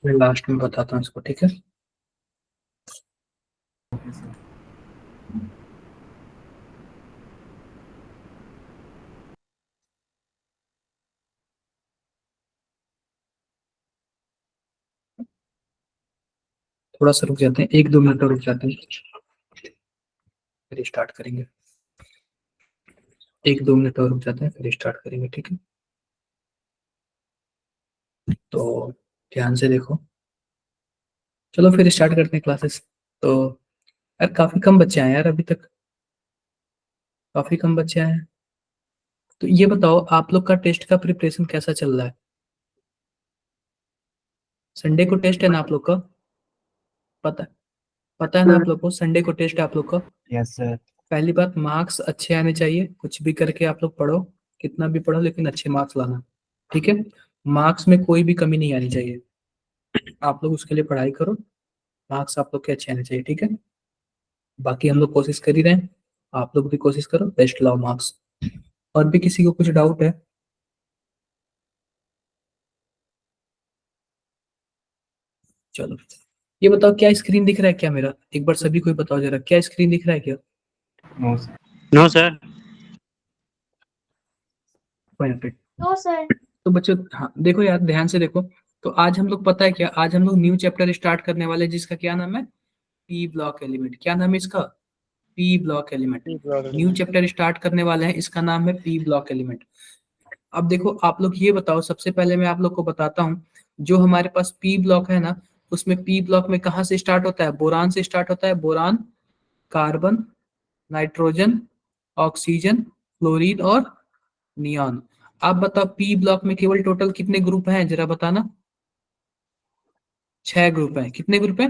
मैं लास्ट में बताता हूँ इसको, ठीक है। थोड़ा सा रुक जाते हैं, 1-2 मिनट और रुक जाते हैं, फिर स्टार्ट करेंगे। 1-2 मिनट और रुक जाते हैं, फिर स्टार्ट करेंगे, ठीक है। तो ध्यान से देखो, चलो फिर स्टार्ट करते हैं क्लासेस। तो यार काफी कम बच्चे आए यार, अभी तक काफी कम बच्चे आए हैं। तो ये बताओ, आप लोग का टेस्ट का प्रिपरेशन कैसा चल रहा है? संडे को टेस्ट है ना आप लोग का? पता पता है ना आप लोग को, संडे को टेस्ट है आप लोग का। Yes sir. पहली बात, मार्क्स अच्छे आने चाहिए, कुछ भी करके आप लोग पढ़ो, कितना भी पढ़ो लेकिन अच्छे मार्क्स लाना, ठीक है। मार्क्स में कोई भी कमी नहीं आनी चाहिए, आप लोग उसके लिए पढ़ाई करो, मार्क्स आप लोग के अच्छे आने चाहिए, ठीक है। बाकी हम लोग कोशिश कर ही रहे हैं, आप लोग भी कोशिश करो, बेस्ट लाओ मार्क्स। और भी किसी को कुछ डाउट है? चलो, ये बताओ क्या स्क्रीन दिख रहा है क्या मेरा? एक बार सभी कोई बताओ जरा, क्या स्क्रीन दिख रहा है क्या? No sir. No sir. Perfect. No sir. तो बच्चों, हाँ देखो यार, ध्यान से देखो। तो आज हम लोग, पता है क्या, आज हम लोग न्यू चैप्टर स्टार्ट करने वाले हैं, जिसका क्या नाम है? P block element. क्या नाम है इसका? P block element. New chapter start करने वाले हैं, इसका नाम है पी ब्लॉक एलिमेंट। अब देखो आप लोग ये बताओ, सबसे पहले मैं आप लोग को बताता हूँ, जो हमारे पास पी ब्लॉक है ना, उसमें पी ब्लॉक में कहाँ से स्टार्ट होता है? बोरान से स्टार्ट होता है। Boron, carbon, nitrogen, oxygen, fluorine और नियॉन। आप बताओ पी ब्लॉक में केवल टोटल कितने ग्रुप हैं, जरा बताना। 6 ग्रुप हैं। कितने ग्रुप हैं?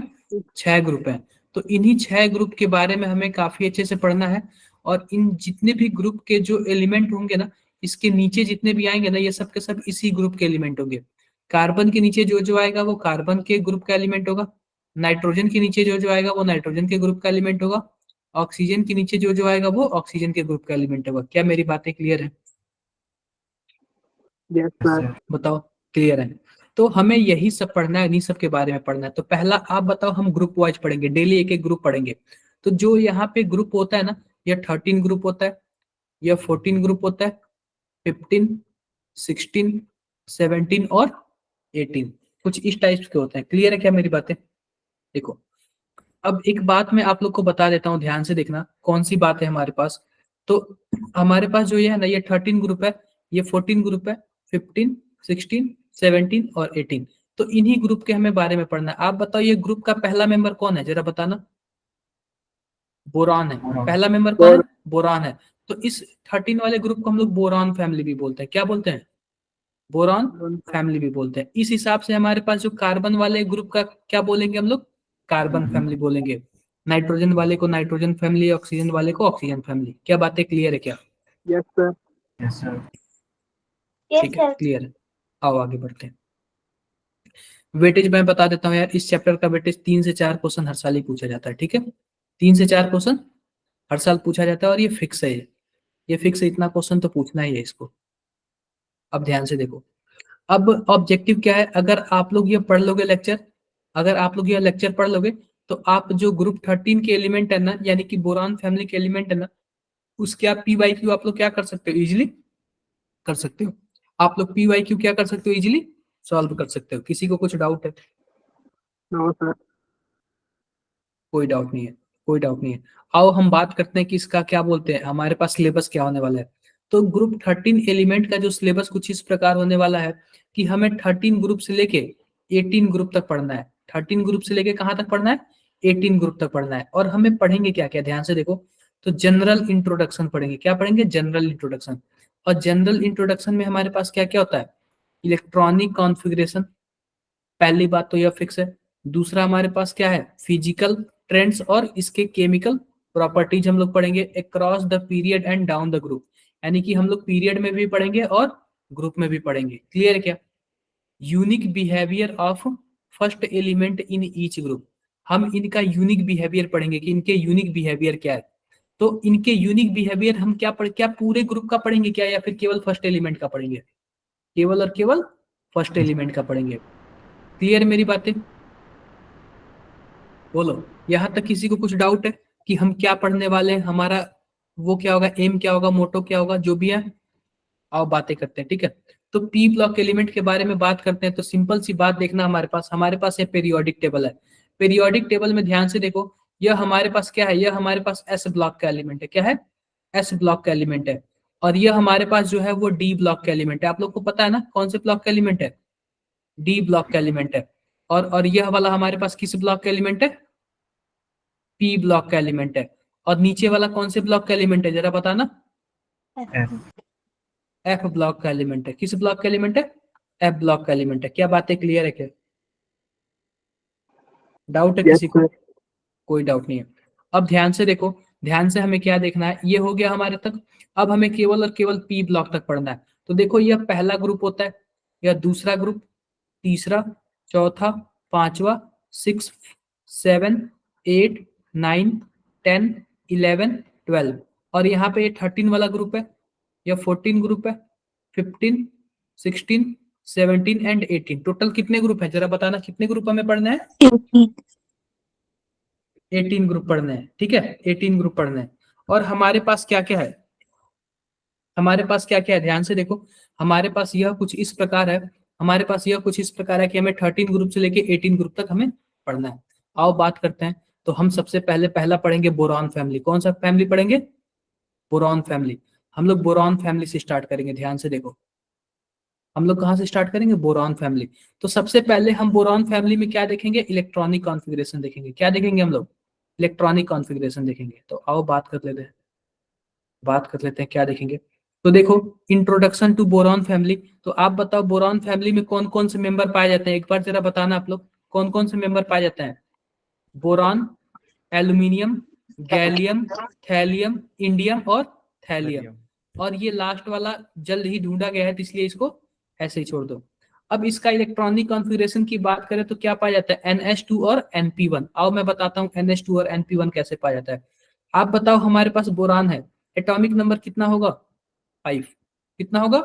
6 ग्रुप हैं। तो इन्हीं 6 ग्रुप के बारे में हमें काफी अच्छे से पढ़ना है। और इन जितने भी ग्रुप के जो एलिमेंट होंगे ना, इसके नीचे जितने भी आएंगे ना, ये सब के सब इसी ग्रुप के एलिमेंट होंगे। कार्बन के नीचे जो जो आएगा वो कार्बन के ग्रुप का एलिमेंट होगा। नाइट्रोजन के नीचे जो जो आएगा वो नाइट्रोजन के ग्रुप का एलिमेंट होगा। ऑक्सीजन के नीचे जो जो आएगा वो ऑक्सीजन के ग्रुप का एलिमेंट होगा। क्या मेरी बातें क्लियर है? Yes sir. बताओ, क्लियर है? तो हमें यही सब पढ़ना है, इन्हीं सब के बारे में पढ़ना है। तो पहला आप बताओ, हम ग्रुप वाइज पढ़ेंगे, डेली एक एक ग्रुप पढ़ेंगे। तो जो यहाँ पे ग्रुप होता है ना, या 13 ग्रुप होता है, या 14 ग्रुप होता है, 15, 16, 17 और 18, कुछ इस टाइप के होते हैं। क्लियर है क्या मेरी बातें? देखो, अब एक बात मैं आप लोग को बता देता हूँ, ध्यान से देखना कौन सी बात है हमारे पास। तो हमारे पास जो ये है ना, ये 13 ग्रुप है, ये 14 ग्रुप है, 15, 16, 17 और 18। तो इन्हीं ग्रुप के हमें बारे में पढ़ना है। आप बताओ, ये ग्रुप का पहला मेंबर कौन है, जरा बताना। बोरान है। पहला मेंबर कौन है? बोरान है। तो इस 13 वाले ग्रुप को हम लोग बोरान फैमिली भी बोलते हैं। क्या बोलते हैं? बोरॉन फैमिली भी बोलते हैं। इस हिसाब से हमारे पास जो कार्बन वाले ग्रुप का क्या बोलेंगे हम लोग? कार्बन फैमिली बोलेंगे। नाइट्रोजन वाले को नाइट्रोजन फैमिली, ऑक्सीजन वाले को ऑक्सीजन फैमिली। क्या बातें क्लियर है क्या? Yes sir. Yes sir. ठीक है, क्लियर है। आओ आगे बढ़ते हैं। वेटेज मैं बता देता हूँ यार, इस चैप्टर का वेटेज 3 से 4 क्वेश्चन हर साल ही पूछा जाता है, ठीक है। 3 से 4 क्वेश्चन हर साल पूछा जाता है, और ये फिक्स है, ये फिक्स है, इतना क्वेश्चन तो पूछना ही है इसको। अब ध्यान से देखो, अब ऑब्जेक्टिव क्या है, अगर आप लोग ये पढ़ लोगे लेक्चर, अगर आप लोग ये लेक्चर पढ़ लोगे, तो आप जो ग्रुप 13 के एलिमेंट है ना, यानी कि बोरान फैमिली के एलिमेंट है ना, उसके आप पी वाई क्यू आप लोग क्या कर सकते हो, इजिली कर सकते हो। आप लोग पी वाई क्यू क्या कर सकते हो, इजिली सॉल्व कर सकते हो। किसी को कुछ डाउट है? No sir. कोई डाउट नहीं है, कोई डाउट नहीं है। आओ हम बात करते हैं कि इसका क्या बोलते हैं, हमारे पास सिलेबस क्या होने वाला है। तो ग्रुप 13 एलिमेंट का जो सिलेबस कुछ इस प्रकार होने वाला है कि हमें 13 ग्रुप से लेके 18 ग्रुप तक पढ़ना है। 13 ग्रुप से लेके कहाँ तक पढ़ना है? 18 ग्रुप तक पढ़ना है। और हमें पढ़ेंगे क्या क्या, ध्यान से देखो। तो जनरल इंट्रोडक्शन पढ़ेंगे। क्या पढ़ेंगे? General introduction. और जनरल इंट्रोडक्शन में हमारे पास क्या क्या होता है? इलेक्ट्रॉनिक कॉन्फ़िगरेशन, पहली बात तो यह फिक्स है। दूसरा हमारे पास क्या है? फिजिकल ट्रेंड्स और इसके केमिकल प्रॉपर्टीज हम लोग पढ़ेंगे across the period and down the group, यानी कि हम लोग पीरियड में भी पढ़ेंगे और ग्रुप में भी पढ़ेंगे। क्लियर है क्या? Unique behaviour of first element in each group, हम इनका यूनिक बिहेवियर पढ़ेंगे कि इनके यूनिक बिहेवियर क्या है। तो इनके यूनिक बिहेवियर हम क्या पूरे ग्रुप का पढ़ेंगे क्या, या फिर केवल फर्स्ट एलिमेंट का पढ़ेंगे? केवल और केवल फर्स्ट एलिमेंट का पढ़ेंगे। क्लियर है मेरी बातें? बोलो, यहां तक किसी को कुछ डाउट है कि हम क्या पढ़ने वाले हैं, हमारा वो क्या होगा, एम क्या होगा, मोटो क्या होगा, जो भी है? आओ बातें करते हैं, ठीक है। तो पी ब्लॉक एलिमेंट के बारे में बात करते हैं। तो सिंपल सी बात देखना, हमारे पास ये पीरियोडिक टेबल है। पीरियोडिक टेबल में ध्यान से देखो, यह हमारे पास क्या है, यह हमारे पास एस ब्लॉक का एलिमेंट है। क्या है? एस ब्लॉक का एलिमेंट है। और यह हमारे पास जो है वो डी ब्लॉक का एलिमेंट है। आप लोग को पता है ना कौन से ब्लॉक का एलिमेंट है? डी ब्लॉक का एलिमेंट है। और यह वाला हमारे पास किस ब्लॉक का एलिमेंट है? पी ब्लॉक का एलिमेंट है। और नीचे वाला कौन से ब्लॉक का एलिमेंट है, जरा बताना? F. एफ ब्लॉक का एलिमेंट है। किस ब्लॉक का एलिमेंट है? एफ ब्लॉक का एलिमेंट है। क्या बातें क्लियर है क्या? डाउट है Yes, किसी को? sir. कोई डाउट नहीं है। अब ध्यान से देखो, ध्यान से हमें क्या देखना है, ये हो गया हमारे तक। अब हमें केवल और केवल पी ब्लॉक तक पढ़ना है। तो देखो, यह पहला ग्रुप होता है, यह दूसरा ग्रुप, तीसरा, चौथा, पांचवा, 6, 7, 8, 9, 10, 11, 12। और यहाँ पे ये 13 वाला ग्रुप है, या 14 ग्रुप है, 15, 16, 17 एंड 18। टोटल कितने ग्रुप है, जरा बताना, कितने ग्रुप हमें पढ़ना है? 18 ग्रुप पढ़ने हैं, ठीक है। 18 ग्रुप पढ़ने हैं। और हमारे पास क्या क्या है, हमारे पास क्या क्या है, ध्यान से देखो। हमारे पास यह कुछ इस प्रकार है, हमारे पास यह कुछ इस प्रकार है कि हमें 13 ग्रुप से लेके 18 ग्रुप तक हमें पढ़ना है। आओ बात करते हैं। तो हम सबसे पहले पहला पढ़ेंगे बोरॉन फैमिली। कौन सा फैमिली पढ़ेंगे? Boron family. हम लोग बोरॉन फैमिली से स्टार्ट करेंगे। ध्यान से देखो, हम लोग कहाँ से स्टार्ट करेंगे? Boron family. तो सबसे पहले हम बोरॉन फैमिली में क्या देखेंगे? इलेक्ट्रॉनिक कॉन्फ़िगरेशन देखेंगे। क्या देखेंगे हम लोग? इलेक्ट्रॉनिक कॉन्फ़िगरेशन देखेंगे। तो आओ बात कर लेते हैं क्या देखेंगे। तो देखो, इंट्रोडक्शन टू बोरॉन फैमिली। तो आप बताओ, बोरॉन फैमिली में कौन कौन से मेंबर पाए जाते हैं, एक बार जरा बताना आप लोग, कौन कौन से मेंबर पाए जाते हैं? Boron, aluminium, gallium, thallium, indium और थैलियम। और ये लास्ट वाला जल्द ही ढूंढा गया है, तो इसलिए इसको ऐसे ही छोड़ दो। अब इसका इलेक्ट्रॉनिक कॉन्फ़िगरेशन की बात करें तो क्या पाया जाता है? NH2 और NP1। आओ मैं बताता हूँ NH2 और NP1 कैसे पाया जाता है। आप बताओ, हमारे पास बोरान है, एटॉमिक नंबर कितना होगा? 5। कितना होगा?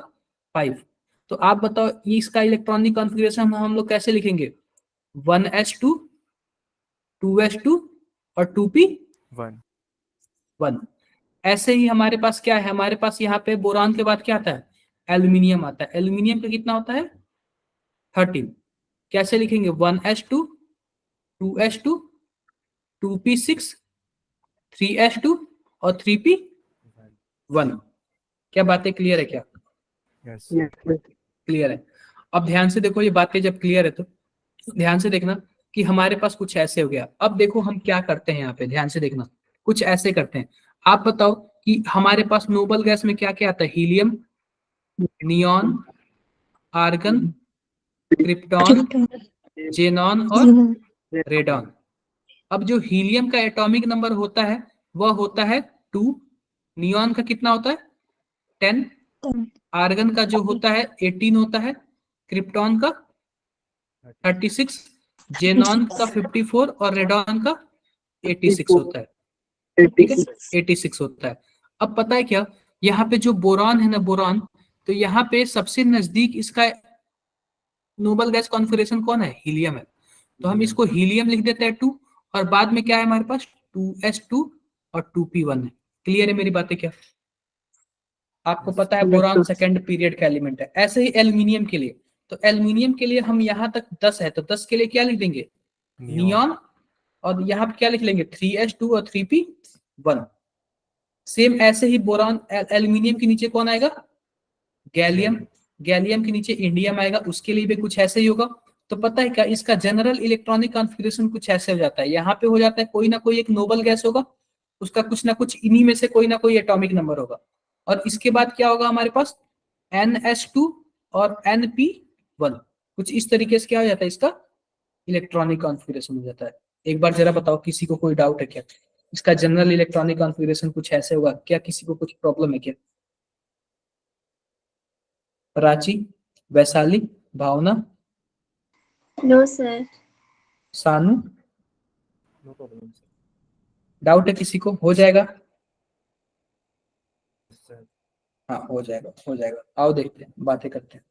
5। तो आप बताओ, ये इसका इलेक्ट्रॉनिक कॉन्फ़िगरेशन हम लोग कैसे लिखेंगे? 1s2, 2s2 और 2p1। ऐसे ही हमारे पास क्या है, हमारे पास यहाँ पे बोरान के बाद क्या आता है? एल्यूमिनियम आता है। एल्यूमिनियम का कितना होता है? 13। कैसे लिखेंगे? 1s2, 2s2, 2p6, 3s2 और 3p1। क्या बातें क्लियर है क्या? Yes, sir. क्लियर है। अब ध्यान से देखो, ये बातें जब क्लियर है तो ध्यान से देखना कि हमारे पास कुछ ऐसे हो गया। अब देखो हम क्या करते हैं यहाँ पे, ध्यान से देखना, कुछ ऐसे करते हैं। आप बताओ कि हमारे पास नोबल गैस में क्या क्या आता है? Helium, neon, argon, krypton, xenon और रेडॉन। अब जो हीलियम का एटॉमिक नंबर होता है वह होता है 2। नियॉन का कितना होता है? 10। आर्गन का जो होता है 18 होता है। क्रिप्टॉन का 36, जेनॉन का 54 और रेडॉन का 86 84, होता है। ठीक है, 86. 86 होता है। अब पता है क्या, यहाँ पे जो बोरॉन है ना, बोरॉन, तो यहाँ पे सबसे नजदीक इसका नोबल गैस कॉन्फ़िगरेशन कौन है? हीलियम है। तो हम इसको हीलियम लिख देते हैं 2। और बाद में क्या है हमारे पास? 2s2 और 2p1 है। क्लियर है मेरी बातें क्या? आपको पता है Yes, boron sir. Second period का एलिमेंट है। ऐसे ही एल्यूमिनियम के लिए, तो एल्यूमिनियम के लिए हम यहाँ तक 10 है, तो 10 के लिए क्या लिख देंगे? नियॉन। और यहाँ पे क्या लिख लेंगे? 3s2 और 3p1। सेम ऐसे ही बोरॉन, एल्यूमिनियम के नीचे कौन आएगा? गैलियम। गैलियम के नीचे इंडियम आएगा, उसके लिए भी कुछ ऐसे ही होगा। तो पता है क्या, इसका जनरल इलेक्ट्रॉनिक कॉन्फ़िगरेशन कुछ ऐसे हो जाता है। यहाँ पे हो जाता है कोई ना कोई एक नोबल गैस होगा, उसका कुछ ना कुछ इन्हीं में से कोई ना कोई एटॉमिक नंबर होगा। और इसके बाद क्या होगा हमारे पास? NH2 और NP1। कुछ इस तरीके से क्या हो जाता है, इसका इलेक्ट्रॉनिक कॉन्फ़िगरेशन हो जाता है। एक बार जरा बताओ, किसी को कोई डाउट है क्या? इसका जनरल इलेक्ट्रॉनिक कॉन्फ़िगरेशन कुछ ऐसे होगा क्या? किसी को कुछ प्रॉब्लम है क्या? प्राची, वैशाली, भावना, नो सर। सानू, No problem, sir. डाउट है किसी को? हो जाएगा? Yes, sir. हाँ, हो जाएगा, हो जाएगा। आओ देखते हैं, बातें करते हैं।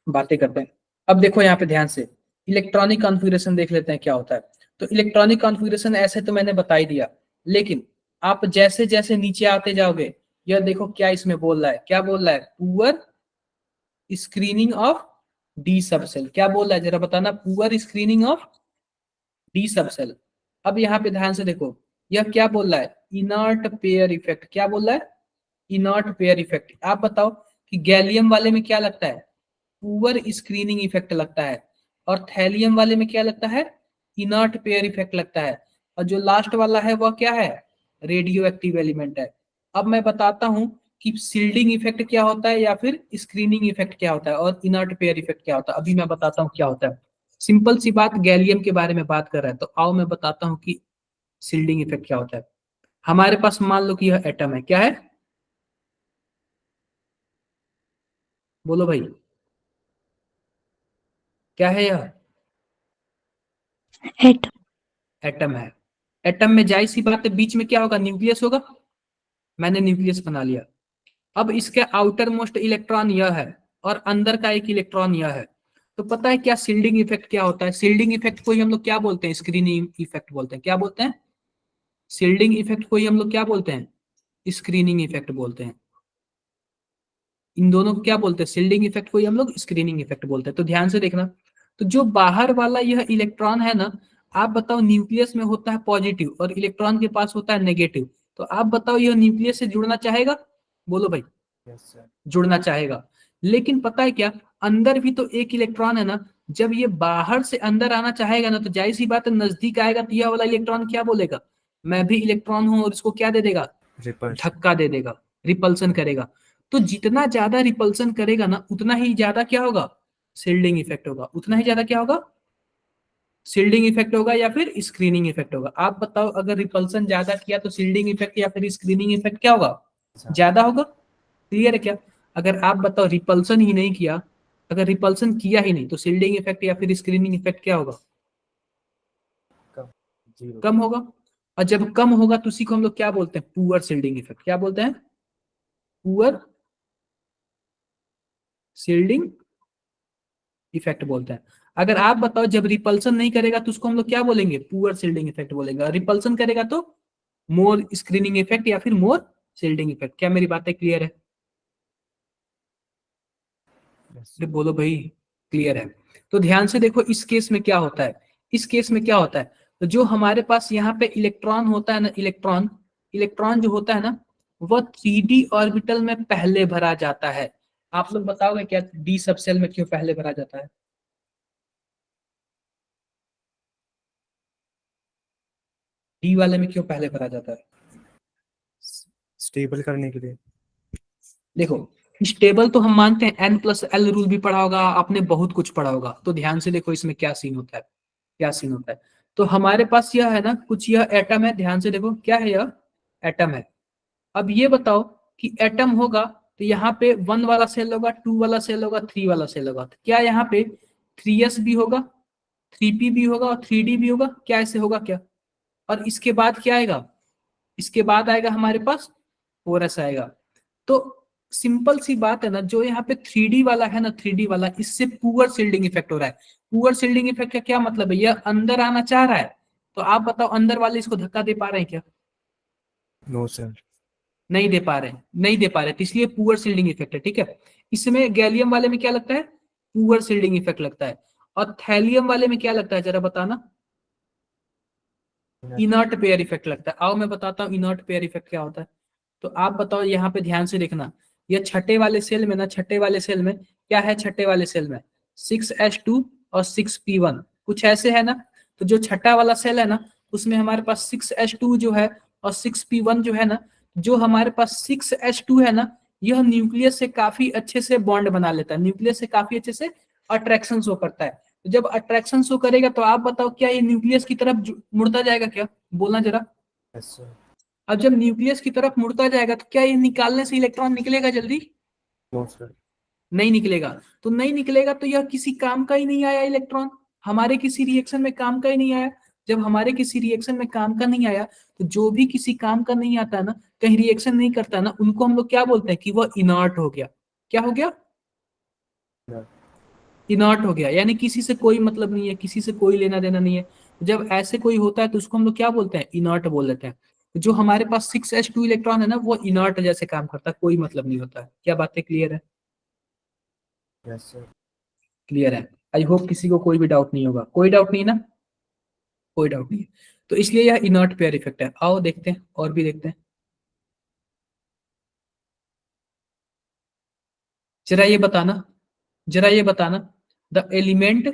बातें करते हैं। अब देखो यहाँ पे ध्यान से इलेक्ट्रॉनिक कॉन्फ़िगरेशन देख लेते हैं क्या होता है। तो इलेक्ट्रॉनिक कॉन्फ़िगरेशन ऐसे तो मैंने बता ही दिया, लेकिन आप जैसे जैसे नीचे आते जाओगे, यह देखो क्या इसमें बोल रहा है, क्या बोल रहा है, poor screening of D subshell. क्या बोल रहा है जरा बताना, poor screening of D subshell. अब यहाँ पे ध्यान से देखो, यह क्या बोल रहा है, इनर्ट पेयर इफेक्ट। क्या बोल रहा है, इनर्ट पेयर इफेक्ट। आप बताओ कि गैलियम वाले में क्या लगता है, पुअर स्क्रीनिंग इफेक्ट लगता है, और थैलियम वाले में क्या लगता है, इनर्ट पेयर इफेक्ट लगता है, और जो लास्ट वाला है वह क्या है, रेडियो एक्टिव एलिमेंट है। अब मैं बताता हूं कि सील्डिंग इफेक्ट क्या होता है, या फिर स्क्रीनिंग इफेक्ट क्या होता है, और इनर्ट पेयर इफेक्ट क्या होता है। अभी मैं बताता हूँ क्या होता है। सिंपल सी बात, गैलियम के बारे में बात कर रहा है, तो आओ मैं बताता हूँ कि सील्डिंग इफेक्ट क्या होता है। हमारे पास मान लो कि यह एटम है, क्या है, बोलो भाई, क्या है यह, एटम। एटम है। एटम में जाहिर सी बात है बीच में क्या होगा, न्यूक्लियस होगा। मैंने न्यूक्लियस बना लिया। अब इसके आउटर मोस्ट इलेक्ट्रॉन यह है, और अंदर का एक इलेक्ट्रॉन यह है। तो पता है क्या सील्डिंग इफेक्ट क्या होता है, सील्डिंग इफेक्ट को ही हम लोग क्या बोलते हैं, स्क्रीनिंग इफेक्ट बोलते हैं। क्या बोलते हैं, सील्डिंग इफेक्ट को ही हम लोग क्या बोलते हैं, स्क्रीनिंग इफेक्ट बोलते हैं। इन दोनों को क्या बोलते हैं, सील्डिंग इफेक्ट को ही हम लोग स्क्रीनिंग इफेक्ट बोलते हैं। तो ध्यान से देखना, तो जो बाहर वाला यह इलेक्ट्रॉन है ना, आप बताओ न्यूक्लियस में होता है पॉजिटिव और इलेक्ट्रॉन के पास होता है नेगेटिव। तो आप बताओ यह न्यूक्लियस से जुड़ना चाहेगा, बोलो भाई, Yes, sir. जुड़ना चाहेगा। लेकिन पता है क्या, अंदर भी तो एक इलेक्ट्रॉन है ना, जब ये बाहर से अंदर आना चाहेगा ना, तो जाहिर सी बात है नजदीक आएगा तो यह वाला इलेक्ट्रॉन क्या बोलेगा, मैं भी इलेक्ट्रॉन हूं, और इसको क्या दे देगा, Repulsion. धक्का दे देगा, रिपल्सन करेगा। तो जितना ज्यादा रिपल्सन करेगा ना, उतना ही ज्यादा क्या होगा, सील्डिंग इफेक्ट होगा। उतना ही ज्यादा क्या होगा, सील्डिंग इफेक्ट होगा या फिर स्क्रीनिंग इफेक्ट होगा। आप बताओ अगर रिपल्सन ज्यादा किया तो सील्डिंग इफेक्ट या फिर स्क्रीनिंग इफेक्ट क्या होगा, ज्यादा होगा। क्लियर है क्या। अगर आप बताओ रिपल्सन ही नहीं किया, अगर रिपल्सन किया ही नहीं, तो सील्डिंग इफेक्ट या फिर स्क्रीनिंग इफेक्ट क्या होगा, कम. Zero. कम होगा। और जब कम होगा तो उसी को हम लोग क्या बोलते हैं, पुअर सील्डिंग इफेक्ट। क्या बोलते हैं, पुअर सील्डिंग इफेक्ट बोलते हैं। अगर आप बताओ जब रिपल्सन नहीं करेगा तो उसको हम लोग क्या बोलेंगे, पुअर सील्डिंग इफेक्ट बोलेंगे। रिपल्सन करेगा तो मोर स्क्रीनिंग इफेक्ट या फिर मोर सील्डिंग इफेक्ट। क्या मेरी बातें क्लियर है, Yes. अरे बोलो भाई, क्लियर है। तो ध्यान से देखो इस केस में क्या होता है, इस केस में क्या होता है, तो जो हमारे पास यहाँ पे इलेक्ट्रॉन होता है ना, इलेक्ट्रॉन इलेक्ट्रॉन जो होता है ना, वह 3D ऑर्बिटल में पहले भरा जाता है। आप लोग बताओगे क्या डी सबसेल में क्यों पहले भरा जाता है, डी वाले में क्यों पहले भरा जाता है। Stable करने के लिए. देखो स्टेबल तो हम मानते हैं, N+L रूल भी पढ़ा होगा आपने, बहुत कुछ पढ़ा होगा। तो ध्यान से देखो इसमें क्या सीन होता है, क्या सीन होता है। तो हमारे पास यह है ना, कुछ यह एटम है, ध्यान से देखो क्या है, यह एटम है। अब ये बताओ कि एटम होगा तो यहाँ पे 1 वाला सेल होगा, 2 वाला सेल होगा, 3 वाला सेल होगा। तो क्या यहाँ पे 3s भी होगा, 3p भी होगा और 3d भी होगा, क्या ऐसे होगा क्या। और इसके बाद क्या आएगा, इसके बाद आएगा हमारे पास 4s आएगा। तो सिंपल सी बात है ना, जो यहाँ पे 3D वाला है ना, 3D वाला, इससे पुअर सील्डिंग इफेक्ट हो रहा है। पुअर सील्डिंग इफेक्ट का क्या मतलब है, यह अंदर आना चाह रहा है, तो आप बताओ अंदर वाले इसको धक्का दे पा रहे हैं क्या, No, sir. नहीं दे पा रहे हैं, नहीं दे पा रहे, तो इसलिए पुअर सील्डिंग इफेक्ट है। ठीक है, इसमें गैलियम वाले में क्या लगता है, पुअर सील्डिंग इफेक्ट लगता है। और थैलियम वाले में क्या लगता है जरा बताना, इनर्ट पेयर इफेक्ट लगता है। आओ मैं बताता हूँ इनर्ट पेयर इफेक्ट क्या होता है। तो आप बताओ यहाँ पे ध्यान से देखना, ये छठे वाले सेल में ना, छठे वाले सेल में क्या है, छठे वाले सेल में 6s2 और 6p1 कुछ ऐसे है ना। तो जो छठा वाला सेल है ना, उसमें हमारे पास 6s2 जो है और 6p1 जो है ना, जो हमारे पास 6s2 है ना, यह न्यूक्लियस से काफी अच्छे से बॉन्ड बना लेता है, न्यूक्लियस से काफी अच्छे से अट्रैक्शन शो करता है। तो जब अट्रैक्शन शो करेगा तो आप बताओ क्या ये न्यूक्लियस की तरफ मुड़ता जाएगा क्या, बोलना जरा। Yes, sir. अब जब न्यूक्लियस की तरफ मुड़ता जाएगा तो क्या ये निकालने से इलेक्ट्रॉन निकलेगा जल्दी, No, sir. नहीं निकलेगा। तो नहीं निकलेगा तो यह किसी काम का ही नहीं आया इलेक्ट्रॉन, हमारे किसी रिएक्शन में काम का ही नहीं आया। जब हमारे किसी रिएक्शन में काम का नहीं आया, तो जो भी किसी काम का नहीं आता ना, कहीं रिएक्शन नहीं करता ना, उनको हम लोग क्या बोलते हैं कि वह इनर्ट हो गया। क्या हो गया, Inert. इनर्ट हो गया, यानी किसी से कोई मतलब नहीं है, किसी से कोई लेना देना नहीं है। जब ऐसे कोई होता है तो उसको हम लोग क्या बोलते हैं, इनर्ट बोल देते हैं। जो हमारे पास 6s2 इलेक्ट्रॉन है ना, वो इनर्ट जैसे काम करता है, कोई मतलब नहीं होता है। क्या बातें क्लियर है? Yes sir. क्लियर है। आई होप किसी को कोई भी डाउट नहीं होगा, कोई डाउट नहीं ना, कोई डाउट नहीं है। तो इसलिए यह इनर्ट पेयर इफेक्ट है। आओ देखते हैं और भी देखते हैं। जरा ये बताना, जरा ये बताना, the element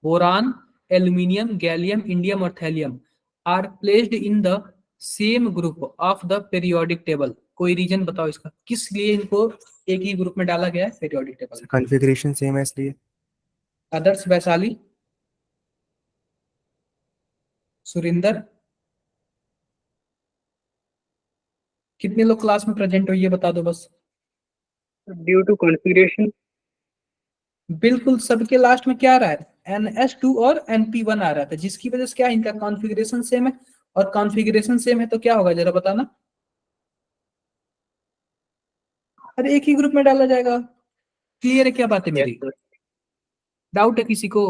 boron, aluminium, gallium, indium और thallium are placed in the same group of the periodic table. कोई रीजन बताओ इसका, किस लिए इनको एक ही ग्रुप में डाला गया है पीरियोडिक टेबल में? कॉन्फ़िगरेशन सेम है इसलिए। आदर्श, वैशाली, सुरिंदर, कितने लोग क्लास में प्रेजेंट हो ये बता दो बस। Due to configuration. बिल्कुल, सबके लास्ट में क्या आ रहा है, NS2 और NP1 आ रहा था, जिसकी वजह से क्या इनका कॉन्फ़िगरेशन सेम है। और कॉन्फ़िगरेशन सेम है तो क्या होगा जरा बताना। अरे एक ही ग्रुप में डाला जाएगा। क्लियर है क्या बात है मेरी? डाउट है किसी को?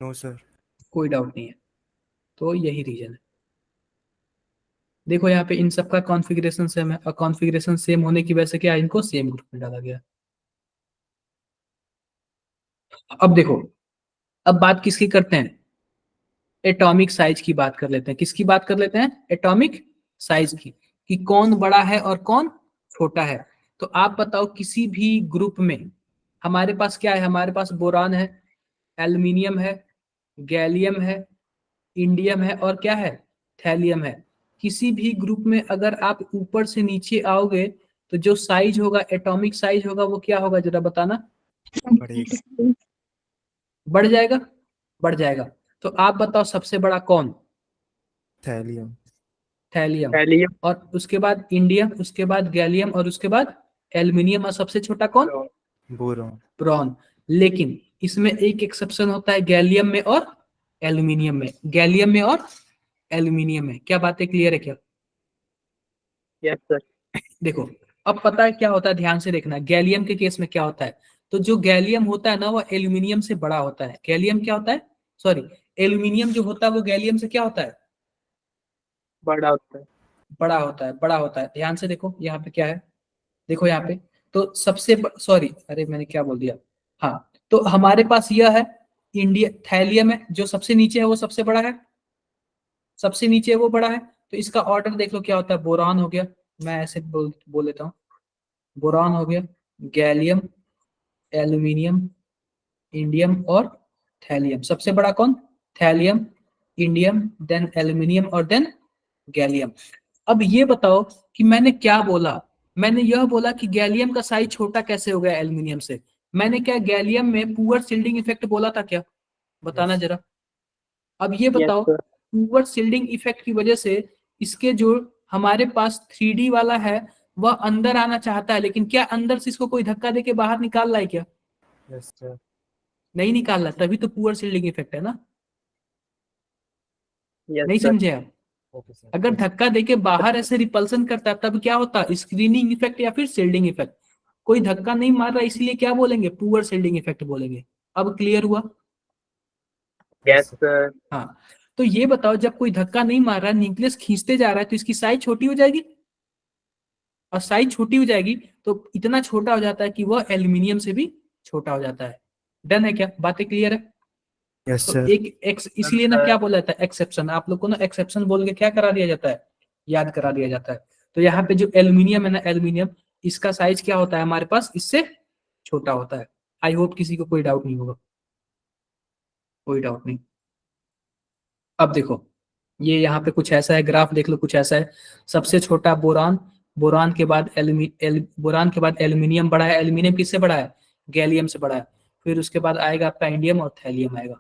No sir. कोई डाउट नहीं है। तो यही रीजन है। देखो यहाँ पे इन सबका कॉन्फ़िगरेशन सेम है, और कॉन्फ़िगरेशन सेम होने की वजह से क्या है, इनको सेम ग्रुप में डाला गया। अब देखो, अब बात किसकी करते हैं, एटॉमिक साइज की बात कर लेते हैं। किसकी बात कर लेते हैं, एटॉमिक साइज की, कि कौन बड़ा है और कौन छोटा है। तो आप बताओ, किसी भी ग्रुप में हमारे पास क्या है, हमारे पास बोरान है, एल्यूमिनियम है, गैलियम है, इंडियम है और क्या है, थैलियम है। किसी भी ग्रुप में अगर आप ऊपर से नीचे आओगे तो जो साइज होगा, एटॉमिक साइज होगा, वो क्या होगा जरा बताना। बढ़ेगा। बढ़ जाएगा, बढ़ जाएगा। तो आप बताओ सबसे बड़ा कौन, थैलियम। थैलियम। थैलियम। और उसके बाद इंडियम, उसके बाद गैलियम और उसके बाद एल्यूमिनियम, और सबसे छोटा कौन, बोरॉन। ब्रॉन। लेकिन इसमें एक एक्सेप्शन होता है, गैलियम में और एल्यूमिनियम में, गैलियम में और एल्यूमिनियम में। क्या बातें क्लियर है क्या? Yes sir. देखो, अब पता है क्या होता है, ध्यान से देखना। गैलियम के केस में क्या होता है, तो जो गैलियम होता है ना, वो एल्यूमिनियम से बड़ा होता है। गैलियम क्या होता है, सॉरी, एल्यूमिनियम जो होता है वो गैलियम से क्या होता है, बड़ा होता है। बड़ा होता है, बड़ा होता है। ध्यान से देखो यहाँ पे क्या है, देखो यहाँ पे। तो सबसे सॉरी, अरे मैंने क्या बोल दिया, हाँ, तो हमारे पास यह है, इंडिया थैलियम है, जो सबसे नीचे है वो सबसे बड़ा है, सबसे नीचे है वो बड़ा है। तो इसका ऑर्डर देख लो क्या होता है, बोरान हो गया, मैं ऐसे बोल लेता हूँ, बोरान हो गया, गैलियम, एल्यूमिनियम, इंडियम और थैलियम। सबसे बड़ा कौन, थैलियम, इंडियम, देन एल्यूमिनियम और देन गैलियम। अब ये बताओ कि मैंने क्या बोला, मैंने यह बोला कि गैलियम का साइज छोटा कैसे हो गया एल्यूमिनियम से। मैंने क्या गैलियम में पुअर शिल्डिंग इफेक्ट बोला था क्या, बताना Yes. जरा। अब ये यस बताओ, सर। पुअर शिल्डिंग इफेक्ट की वजह से इसके जो हमारे पास 3D वाला है वह अंदर आना चाहता है, लेकिन क्या अंदर से इसको कोई धक्का देके बाहर निकाल रहा है क्या, यस सर। नहीं निकाल रहा, तभी तो पुअर शिल्डिंग इफेक्ट है ना। यस नहीं सर। समझे आप? Okay sir. अगर धक्का देके बाहर ऐसे रिपल्सन करता है तब क्या होता है, स्क्रीनिंग इफेक्ट या फिर शिल्डिंग इफेक्ट। कोई धक्का नहीं मार रहा, इसलिए क्या बोलेंगे, पुअर शिल्डिंग इफेक्ट बोलेंगे। अब क्लियर हुआ? Yes sir. हाँ। तो ये बताओ, जब कोई धक्का नहीं मार रहा, न्यूक्लियस खींचते जा रहा है, तो इसकी साइज छोटी हो जाएगी, और साइज छोटी हो जाएगी तो इतना छोटा हो जाता है कि वह एल्यूमिनियम से भी छोटा हो जाता है। डन है क्या, बातें क्लियर है? यस तो सर। एक इसलिए ना क्या बोला जाता है, एक्सेप्शन। आप लोग को ना एक्सेप्शन बोल के क्या करा दिया जाता है, याद करा दिया जाता है। तो यहाँ पे जो एल्यूमिनियम है ना, एल्यूमिनियम, इसका साइज क्या होता है हमारे पास, इससे छोटा होता है। आई होप किसी को कोई डाउट नहीं होगा, कोई डाउट नहीं। अब देखो, ये यहाँ पे कुछ ऐसा है, ग्राफ देख लो, कुछ ऐसा है। सबसे छोटा बोरान, बोरान के बाद बोरान के बाद एल्यूमिनियम बड़ा है। एल्यूमिनियम किससे बड़ा है, गैलियम से बड़ा है। फिर उसके बाद आएगा आपका इंडियम और थैलियम आएगा।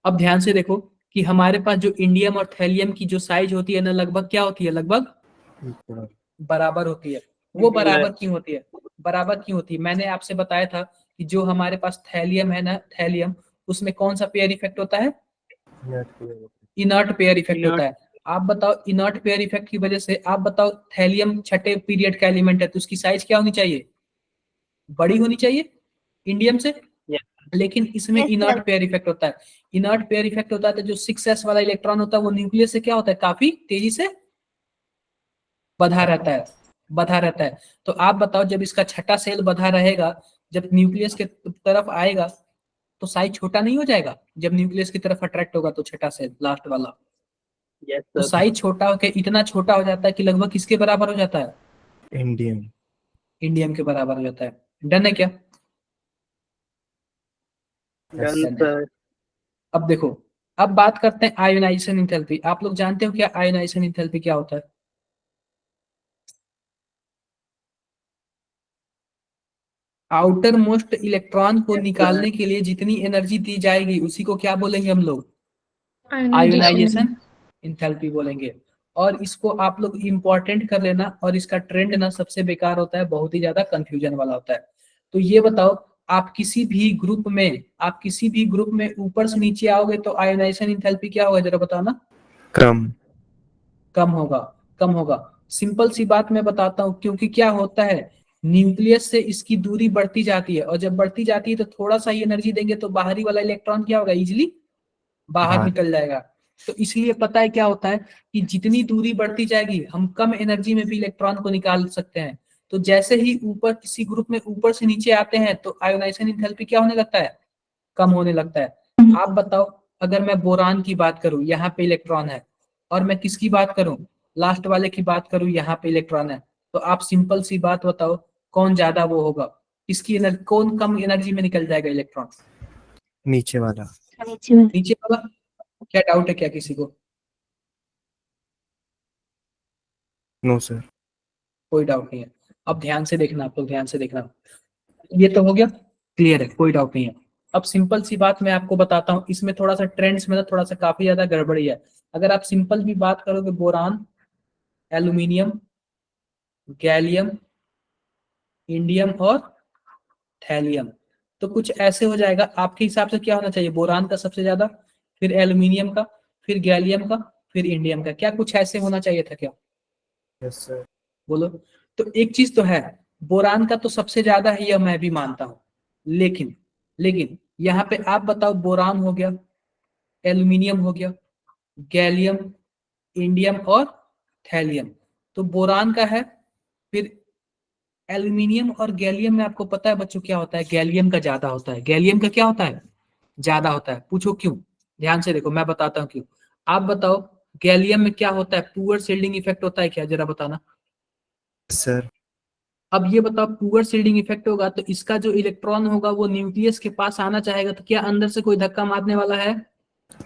अब ध्यान से देखो कि हमारे पास जो इंडियम और थैलियम की जो साइज होती है ना, लगभग क्या होती है, लगभग इक्वल। बराबर होती है। वो बराबर क्यों होती है, बराबर क्यों होती है, मैंने आपसे बताया था कि जो हमारे पास थैलियम है ना, थैलियम, उसमें कौन सा पेयर इफेक्ट होता है, इनर्ट पेयर इफेक्ट होता है। आप बताओ, इनर्ट पेयर इफेक्ट की वजह से आप बताओ, थैलियम छठे पीरियड का एलिमेंट है, तो उसकी साइज क्या होनी चाहिए, बड़ी होनी चाहिए। इंडियम से, Yes. लेकिन इसमें Yes, inert sir. Pair effect होता है। इनर्ट पेयर इफेक्ट होता है तो जो 6s वाला इलेक्ट्रॉन होता है वो न्यूक्लियस से क्या होता है, काफी तेजी से बधा रहता है, बधा रहता है। तो आप बताओ जब इसका छठा सेल बधा रहेगा, जब न्यूक्लियस के तरफ आएगा तो साइज छोटा नहीं हो जाएगा? जब न्यूक्लियस की तरफ अट्रैक्ट होगा तो छठा सेल लास्ट वाला, Yes, तो sir. साइज छोटा होकर इतना छोटा हो जाता है कि लगभग किसके बराबर हो जाता है, इंडियम। इंडियम के बराबर हो जाता है। डन है क्या? Done, डन है। sir. अब देखो, अब बात करते हैं आयोनाइजेशन इंथैल्पी। आप लोग जानते हो क्या आयोनाइजेशन इंथैल्पी क्या होता है? आउटर मोस्ट इलेक्ट्रॉन को Yes, निकालने के लिए जितनी एनर्जी दी जाएगी उसी को क्या बोलेंगे हम लोग? Ionization. आयोनाइजेशन इंथैल्पी बोलेंगे। और इसको आप लोग इंपॉर्टेंट कर लेना, और इसका ट्रेंड ना सबसे बेकार होता है, बहुत ही ज्यादा कंफ्यूजन वाला होता है। तो ये बताओ, आप किसी भी ग्रुप में ऊपर से नीचे आओगे तो आयोनाइजेशन इंथैल्पी क्या होगा, जरा बताओ ना? कम। कम होगा, कम होगा। सिंपल सी बात मैं बताता हूँ, क्योंकि क्या होता है, न्यूक्लियस से इसकी दूरी बढ़ती जाती है, और जब बढ़ती जाती है तो थोड़ा सा ही एनर्जी देंगे तो बाहरी वाला इलेक्ट्रॉन क्या होगा, इजिली बाहर निकल जाएगा। तो इसलिए पता है क्या होता है कि जितनी दूरी बढ़ती जाएगी हम कम एनर्जी में भी इलेक्ट्रॉन को निकाल सकते हैं। तो जैसे ही ऊपर किसी ग्रुप में ऊपर से नीचे आते हैं तो आयोनाइजेशन इंथैल्पी क्या होने लगता है, कम होने लगता है। आप बताओ, अगर मैं बोरान की बात करूं, यहाँ पे इलेक्ट्रॉन है, और मैं किसकी बात करूं, लास्ट वाले की बात करूं, यहाँ पे इलेक्ट्रॉन है, तो आप सिंपल सी बात बताओ, कौन ज्यादा वो होगा, किसकी एनर्जी, कौन कम एनर्जी में निकल जाएगा इलेक्ट्रॉन? नीचे वाला। नीचे वाला। क्या डाउट है क्या किसी को? No sir. कोई डाउट नहीं है। अब ध्यान से देखना, आप लोग ध्यान से देखना। ये तो हो गया, क्लियर है, कोई डाउट नहीं है। अब सिंपल सी बात मैं आपको बताता हूँ, इसमें थोड़ा सा ट्रेंड्स में ना थोड़ा सा काफी ज्यादा गड़बड़ी है। अगर आप सिंपल भी बात करोगे, बोरान, एल्यूमिनियम, गैलियम, इंडियम और थैलियम, तो कुछ ऐसे हो जाएगा। आपके हिसाब से क्या होना चाहिए, बोरान का सबसे ज्यादा, फिर एल्यूमिनियम का, फिर गैलियम का, फिर इंडियम का, क्या कुछ ऐसे होना चाहिए था क्या? Yes sir. बोलो। तो एक चीज तो है, बोरान का तो सबसे ज्यादा है, यह मैं भी मानता हूं, लेकिन लेकिन यहाँ पे आप बताओ, बोरान हो गया, एल्यूमिनियम हो गया, गैलियम, इंडियम और थैलियम, तो बोरान का है। फिर एल्यूमिनियम और गैलियम में आपको पता है बच्चों क्या होता है, गैलियम का ज्यादा होता है, गैलियम का क्या होता है, ज्यादा होता है। पूछो क्यों? ध्यान से देखो, मैं बताता हूँ क्यों। आप बताओ, गैलियम में क्या होता है, पुअर शिल्डिंग इफेक्ट होता है क्या, जरा बताना। सर। अब ये बताओ, पुअर शिल्डिंग इफेक्ट होगा तो इसका जो इलेक्ट्रॉन होगा वो न्यूक्लियस के पास आना चाहेगा, तो क्या अंदर से कोई धक्का मारने वाला है?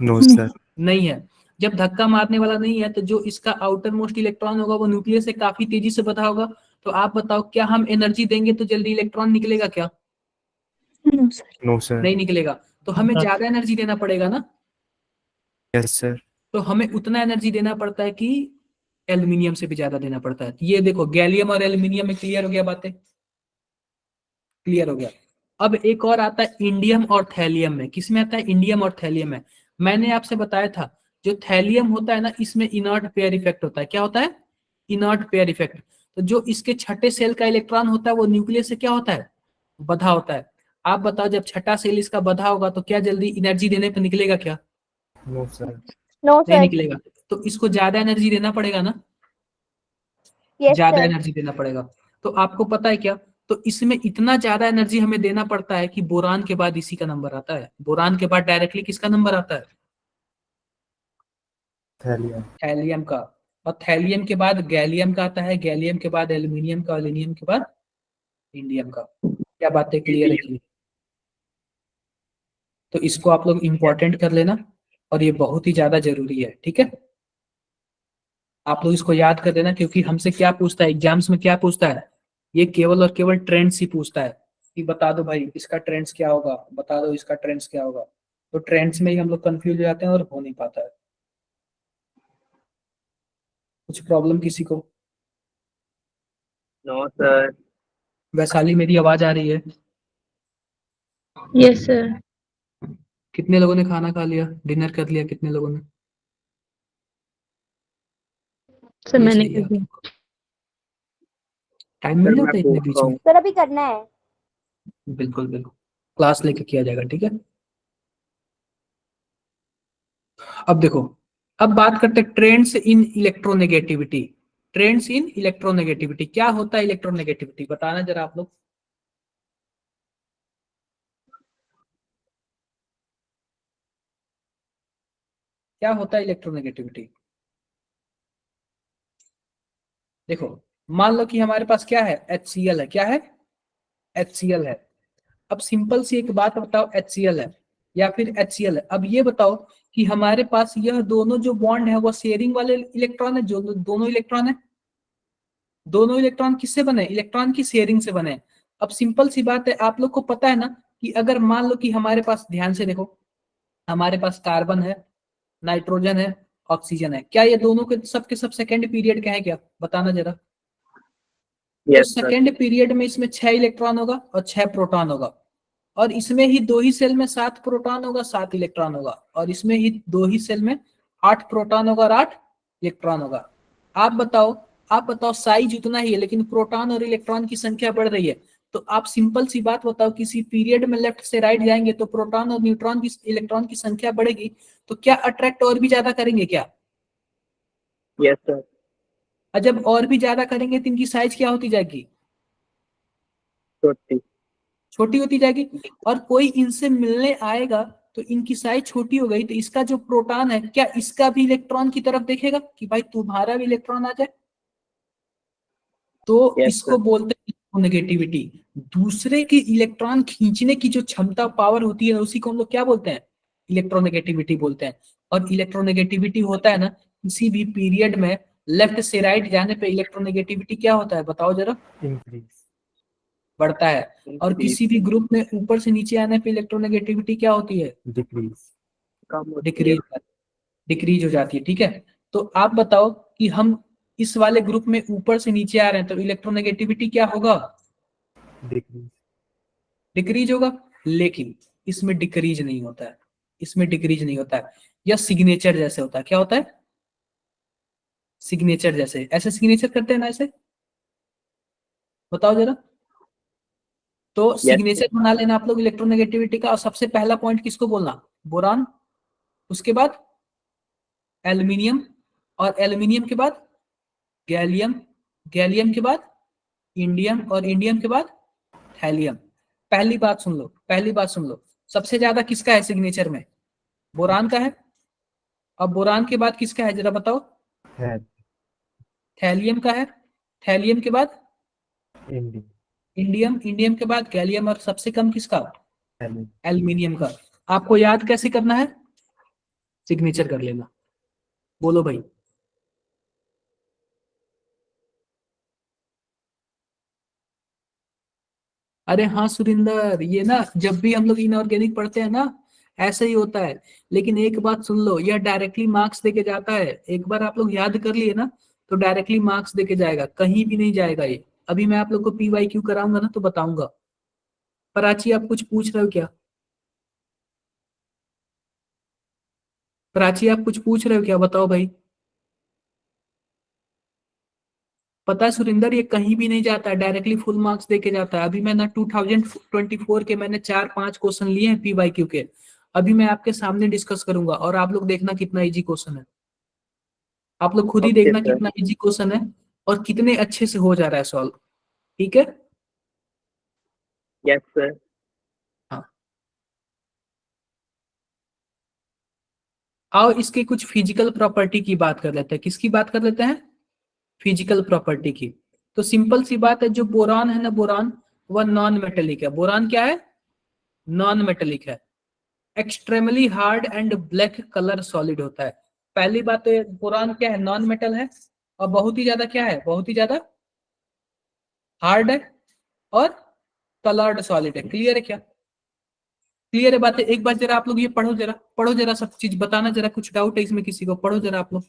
No sir. नहीं है। जब धक्का मारने वाला नहीं है तो जो इसका आउटर मोस्ट इलेक्ट्रॉन होगा वो न्यूक्लियस से काफी तेजी से बधा होगा। तो आप बताओ, क्या हम एनर्जी देंगे तो जल्दी इलेक्ट्रॉन निकलेगा क्या? No sir. नहीं निकलेगा। तो हमें ज्यादा एनर्जी देना पड़ेगा ना, यस सर। तो हमें उतना एनर्जी देना पड़ता है कि एल्यूमिनियम से भी ज्यादा देना पड़ता है। ये देखो, गैलियम और एल्यूमिनियम में क्लियर हो गया, बातें क्लियर हो गया। अब एक और आता है इंडियम और थैलियम में। किस में आता है, इंडियम और थैलियम में। मैंने आपसे बताया था, जो थैलियम होता है ना, इसमें इनर्ट पेयर इफेक्ट होता है। क्या होता है, इनर्ट पेयर इफेक्ट। तो जो इसके छठे सेल का इलेक्ट्रॉन होता है वो न्यूक्लियस से क्या होता है, बधा होता है। आप बताओ, जब छठा सेल इसका बधा होगा तो क्या जल्दी एनर्जी देने पर निकलेगा क्या? No sir. No, नहीं sir. निकलेगा। तो इसको ज्यादा एनर्जी देना पड़ेगा ना, Yes, ज्यादा sir. एनर्जी देना पड़ेगा। तो आपको पता है क्या, तो इसमें इतना ज्यादा एनर्जी हमें देना पड़ता है कि बोरान के बाद इसी का नंबर आता है। बोरान के बाद डायरेक्टली किसका नंबर आता है, थैलियम। थैलियम का। और थैलियम के बाद गैलियम का आता है, गैलियम के बाद एल्यूमिनियम का, एल्यूमिनियम के बाद इंडियम का। क्या बातें क्लियर है कि? तो इसको आप लोग इंपॉर्टेंट कर लेना, और ये बहुत ही ज्यादा जरूरी है, ठीक है। आप लोग इसको याद कर देना, क्योंकि हमसे क्या पूछता है एग्जाम्स में, क्या पूछता है, ये केवल और केवल ट्रेंड्स ही पूछता है कि बता दो भाई इसका ट्रेंड्स क्या होगा, बता दो इसका ट्रेंड्स क्या होगा। तो ट्रेंड्स में ही हम लोग कंफ्यूज हो जाते हैं और हो नहीं पाता है। कुछ प्रॉब्लम किसी को? No, sir. वैशाली, मेरी आवाज आ रही है? Yes, sir. कितने लोगों ने खाना खा लिया, डिनर कर लिया, कितने लोगों ने? सर ये मैंने सही है, कर दिया। टाइम मिल Sir, मैं जाता है इतने पूछ बीच रहा में। हूँ। सर अभी करना है। बिल्कुल बिल्कुल। क्लास लेके किया जाएगा, ठीक है। अब देखो, अब बात करते हैं trends in electronegativity. Trends in electronegativity, क्या होता है इलेक्ट्रोनेगेटिविटी, बताना जरा आप लोग। क्या होता है इलेक्ट्रोनेगेटिविटी? देखो, मान लो कि हमारे पास क्या है, HCl है। क्या है? HCl है। अब सिंपल सी एक बात बताओ, HCl है या फिर HCl है, अब ये बताओ कि हमारे पास यह दोनों जो बॉन्ड है वो शेयरिंग वाले इलेक्ट्रॉन है, जो दोनों इलेक्ट्रॉन है। दोनों इलेक्ट्रॉन किससे बने? इलेक्ट्रॉन की शेयरिंग से बने। अब सिंपल सी बात है, आप लोग को पता है ना कि अगर मान लो कि हमारे पास, ध्यान से देखो, हमारे पास कार्बन है, नाइट्रोजन है, ऑक्सीजन है, क्या ये दोनों के सब सेकेंड पीरियड का है क्या, बताना जरा। तो Yes, sir. सेकेंड पीरियड में इसमें 6 इलेक्ट्रॉन होगा और 6 प्रोटॉन होगा, और इसमें ही दो ही सेल में 7 प्रोटॉन होगा, 7 इलेक्ट्रॉन होगा, और इसमें ही दो ही सेल में 8 प्रोटॉन होगा और 8 इलेक्ट्रॉन होगा। आप बताओ, आप बताओ, साइज उतना ही है लेकिन प्रोटॉन और इलेक्ट्रॉन की संख्या बढ़ रही है। तो आप सिंपल सी बात बताओ, किसी पीरियड में लेफ्ट से राइट जाएंगे तो प्रोटॉन और न्यूट्रॉन की, इलेक्ट्रॉन की संख्या बढ़ेगी, तो क्या अट्रैक्ट और भी ज्यादा करेंगे क्या? Yes, sir. और जब और भी ज्यादा करेंगे तो इनकी साइज क्या होती जाएगी? छोटी। छोटी होती जाएगी। और कोई इनसे मिलने आएगा तो इनकी साइज छोटी हो गई, तो इसका जो प्रोटॉन है, क्या इसका भी इलेक्ट्रॉन की तरफ देखेगा कि भाई तुम्हारा भी इलेक्ट्रॉन आ जाए? तो Yes, इसको sir. बोलते हैं नेगेटिविटी। दूसरे की इलेक्ट्रॉन खींचने की जो क्षमता, पावर होती है, उसी को हम लोग क्या बोलते हैं? इलेक्ट्रोनेगेटिविटी बोलते हैं। और इलेक्ट्रोनेगेटिविटी होता है ना, किसी भी पीरियड में लेफ्ट से राइट जाने पे इलेक्ट्रोनेगेटिविटी क्या होता है, बताओ जरा। इंक्रीज। बढ़ता है। और Increase. किसी भी ग्रुप में ऊपर से नीचे आने पे इलेक्ट्रोनेगेटिविटी क्या होती है? डिक्रीज। कम होती है। डिक्रीज। डिक्रीज हो जाती है, ठीक है। तो आप बताओ कि हम इस वाले ग्रुप में ऊपर से नीचे आ रहे हैं तो इलेक्ट्रोनेगेटिविटी क्या होगा? डिक्रीज। डिक्रीज होगा। लेकिन इसमें डिक्रीज नहीं होता है, इसमें डिक्रीज नहीं होता है। यह सिग्नेचर जैसे होता है। क्या होता है? सिग्नेचर जैसे। ऐसे सिग्नेचर करते हैं ना, ऐसे बताओ जरा। तो Yes, sir. सिग्नेचर बना लेना आप लोग इलेक्ट्रोनेगेटिविटी का, और सबसे पहला पॉइंट किसको बोलना? बोरान। उसके बाद एल्यूमिनियम, और एल्यूमिनियम के बाद गैलियम, गैलियम के बाद इंडियम, और इंडियम के बाद थैलियम। पहली बात सुन लो, पहली बात सुन लो, सबसे ज्यादा किसका है सिग्नेचर में? बोरान का है। अब बोरान के बाद किसका है जरा बताओ? है। थैलियम का है। थैलियम के बाद इंडी। इंडियम, इंडियम के बाद गैलियम, और सबसे कम किसका? एलिन। एल्यूमिनियम का। आपको याद कैसे करना है? सिग्नेचर कर लेना। बोलो भाई। अरे हाँ सुरिंदर, ये ना जब भी हम लोग इनऑर्गेनिक पढ़ते हैं ना, ऐसा ही होता है। लेकिन एक बात सुन लो, यह डायरेक्टली मार्क्स देके जाता है। एक बार आप लोग याद कर लिए ना तो डायरेक्टली मार्क्स देके जाएगा, कहीं भी नहीं जाएगा ये। अभी मैं आप लोग को PYQ कराऊंगा ना तो बताऊंगा। प्राची, आप कुछ पूछ रहे हो क्या? प्राची, आप कुछ पूछ रहे हो क्या, बताओ भाई। पता है सुरिंदर, ये कहीं भी नहीं जाता है, डायरेक्टली फुल मार्क्स देके जाता है। अभी मैंने 2024 के मैंने 4-5 क्वेश्चन लिए हैं PYQ के। अभी मैं आपके सामने डिस्कस करूंगा और आप लोग देखना कितना इजी क्वेश्चन है। आप लोग खुद ही Okay, देखना sir. कितना इजी क्वेश्चन है और कितने अच्छे से हो जा रहा है सॉल्व। ठीक है। Yes, sir. हाँ, आओ इसके कुछ फिजिकल प्रॉपर्टी की बात कर लेते हैं। किसकी बात कर लेते हैं? फिजिकल प्रॉपर्टी की। तो सिंपल सी बात है, जो बोरान है ना, बोरान, वह नॉन मेटेलिक है। बोरान क्या है? नॉन मेटेलिक है। Extremely hard and black colour solid होता है। पहली बात तो बोरान क्या है? नॉन मेटल है, और बहुत ही ज्यादा क्या है? बहुत ही ज्यादा हार्ड है, और कलर्ड सॉलिड है। क्लियर है क्या? क्लियर है बात है? एक बार जरा आप लोग ये पढ़ो, जरा पढ़ो, जरा सब चीज बताना, जरा कुछ डाउट है इसमें किसी को, पढ़ो जरा आप लोग।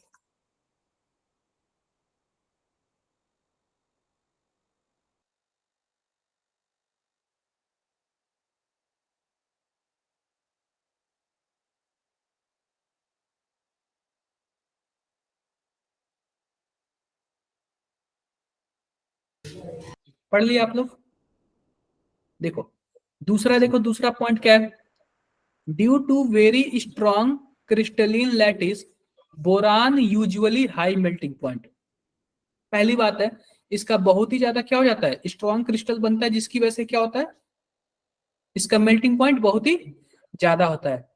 पढ़ लिया आप लोग? देखो, दूसरा देखो, दूसरा पॉइंट क्या है, due to very strong crystalline lattice boron usually high melting point. पहली बात है, इसका बहुत ही ज्यादा क्या हो जाता है, स्ट्रॉन्ग क्रिस्टल बनता है, जिसकी वजह से क्या होता है, इसका मेल्टिंग पॉइंट बहुत ही ज्यादा होता है।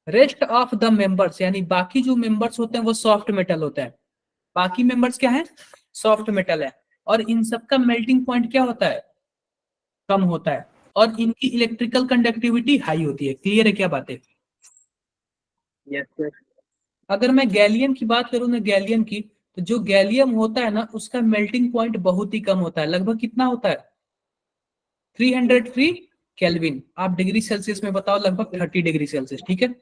रेस्ट ऑफ द मेंबर्स, यानी बाकी जो मेंबर्स होते हैं वो सॉफ्ट मेटल होते हैं, बाकी मेंबर्स क्या है, सॉफ्ट मेटल है, और इन सबका मेल्टिंग पॉइंट क्या होता है, कम होता है, और इनकी इलेक्ट्रिकल कंडक्टिविटी हाई होती है। क्लियर है क्या बातें? Yes, sir. अगर मैं गैलियम की बात करूं ना, गैलियम की, तो जो गैलियम होता है ना उसका मेल्टिंग पॉइंट बहुत ही कम होता है, लगभग कितना होता है, 303 केल्विन। आप डिग्री सेल्सियस में बताओ, लगभग 30 डिग्री सेल्सियस, ठीक है।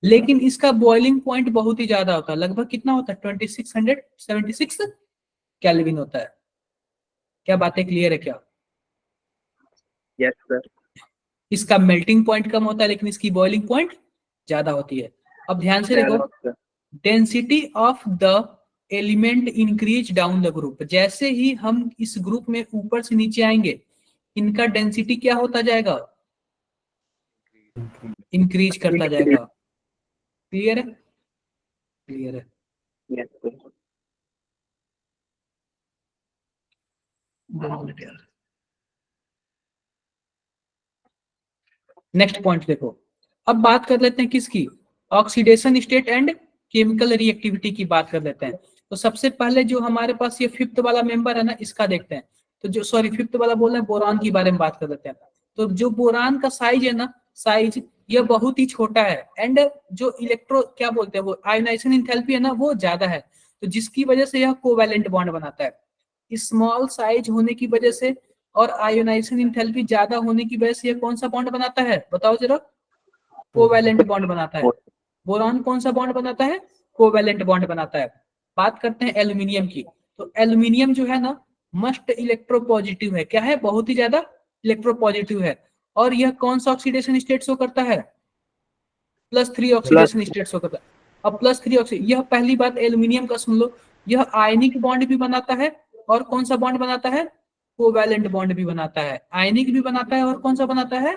लेकिन इसका बॉइलिंग पॉइंट बहुत ही ज्यादा होता है, लगभग कितना होता है, 2676 केल्विन होता है। क्या बातें क्लियर है क्या? Yes, sir. इसका मेल्टिंग पॉइंट कम होता है लेकिन इसकी बॉइलिंग पॉइंट ज्यादा होती है। अब ध्यान से देखो, Sir. Density of the element increase down the group, जैसे ही हम इस ग्रुप में ऊपर से नीचे आएंगे इनका डेंसिटी क्या होता जाएगा, इंक्रीज करता जाएगा। क्लियर है? क्लियर है। Yes, sir. नेक्स्ट पॉइंट देखो, अब बात कर लेते हैं किसकी, oxidation state and chemical reactivity की बात कर लेते हैं। तो सबसे पहले जो हमारे पास ये फिफ्थ वाला मेंबर है ना, इसका देखते हैं। तो जो, सॉरी फिफ्थ वाला बोल रहे हैं, बोरान के बारे में बात कर लेते हैं। तो जो बोरान का साइज है ना, साइज यह बहुत ही छोटा है, एंड जो इलेक्ट्रो क्या बोलते हैं वो आयोनाइजेशन इंथैल्पी है ना वो ज्यादा है, तो जिसकी वजह से यह कोवैलेंट बॉन्ड बनाता है। स्मॉल साइज होने की वजह से और आयोनाइजेशन इंथैल्पी ज्यादा होने की वजह से ये कौन सा बॉन्ड बनाता है, बताओ जरा, कोवैलेंट बॉन्ड बनाता है। बोरान कौन सा बॉन्ड बनाता है, कोवैलेंट बॉन्ड बनाता है। बात करते हैं एल्यूमिनियम की, तो एल्यूमिनियम जो है ना मस्ट इलेक्ट्रोपॉजिटिव है, क्या है, बहुत ही ज्यादा इलेक्ट्रोपॉजिटिव है, और यह कौन सा ऑक्सीडेशन स्टेट शो करता है, +3 ऑक्सीडेशन स्टेट शो करता है। अब +3 ऑक्सीडेशन, यह पहली बात एल्यूमिनियम का सुन लो, यह आयनिक बॉन्ड भी बनाता है, और कौन सा बॉन्ड बनाता है, कोवैलेंट बॉन्ड भी बनाता है, आयनिक भी बनाता है, और कौन सा बनाता है,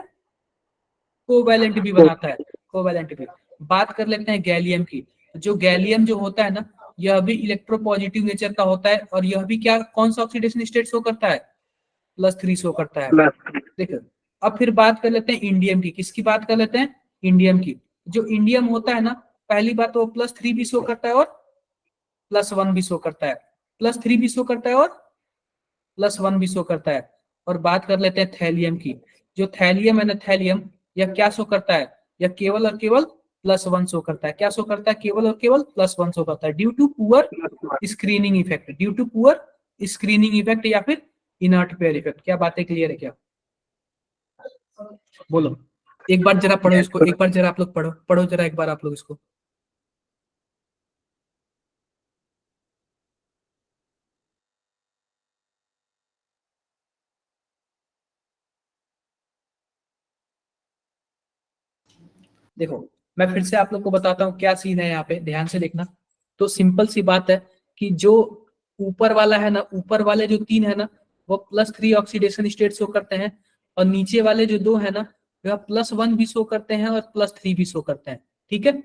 कोवैलेंट भी बनाता है, कोवैलेंट भी। बात कर लेते हैं गैलियम की, जो गैलियम जो होता है ना यह भी इलेक्ट्रोपॉजिटिव नेचर का होता है, और यह भी क्या, कौन सा ऑक्सीडेशन स्टेट शो करता है, +3 शो करता है। Plus. देखो, अब फिर बात कर लेते हैं इंडियम की, किसकी बात कर लेते हैं, इंडियम की। जो इंडियम होता है ना, पहली बात वो +3 भी शो करता है और +1 भी शो करता है, +3 भी शो करता है और +1 भी शो करता है। और बात कर लेते हैं थैलियम की, जो थैलियम है ना, थैलियम यह क्या शो करता है, यह केवल और केवल +1 शो करता है। क्या शो करता है, केवल और केवल +1 शो करता है, due to poor screening effect, due to poor screening effect या फिर इनर्ट पेयर इफेक्ट। क्या बातें क्लियर है क्या, बोलो एक बार जरा पढ़ो इसको, एक बार जरा आप लोग पढ़ो, पढ़ो जरा एक बार आप लोग इसको। देखो मैं फिर से आप लोग को बताता हूँ क्या सीन है यहाँ पे, ध्यान से देखना। तो सिंपल सी बात है कि जो ऊपर वाला है ना, ऊपर वाले जो 3 है ना वो +3 ऑक्सीडेशन स्टेट शो करते हैं, और नीचे वाले जो 2 है ना वह +1 भी शो करते हैं और +3 भी शो करते हैं, ठीक है।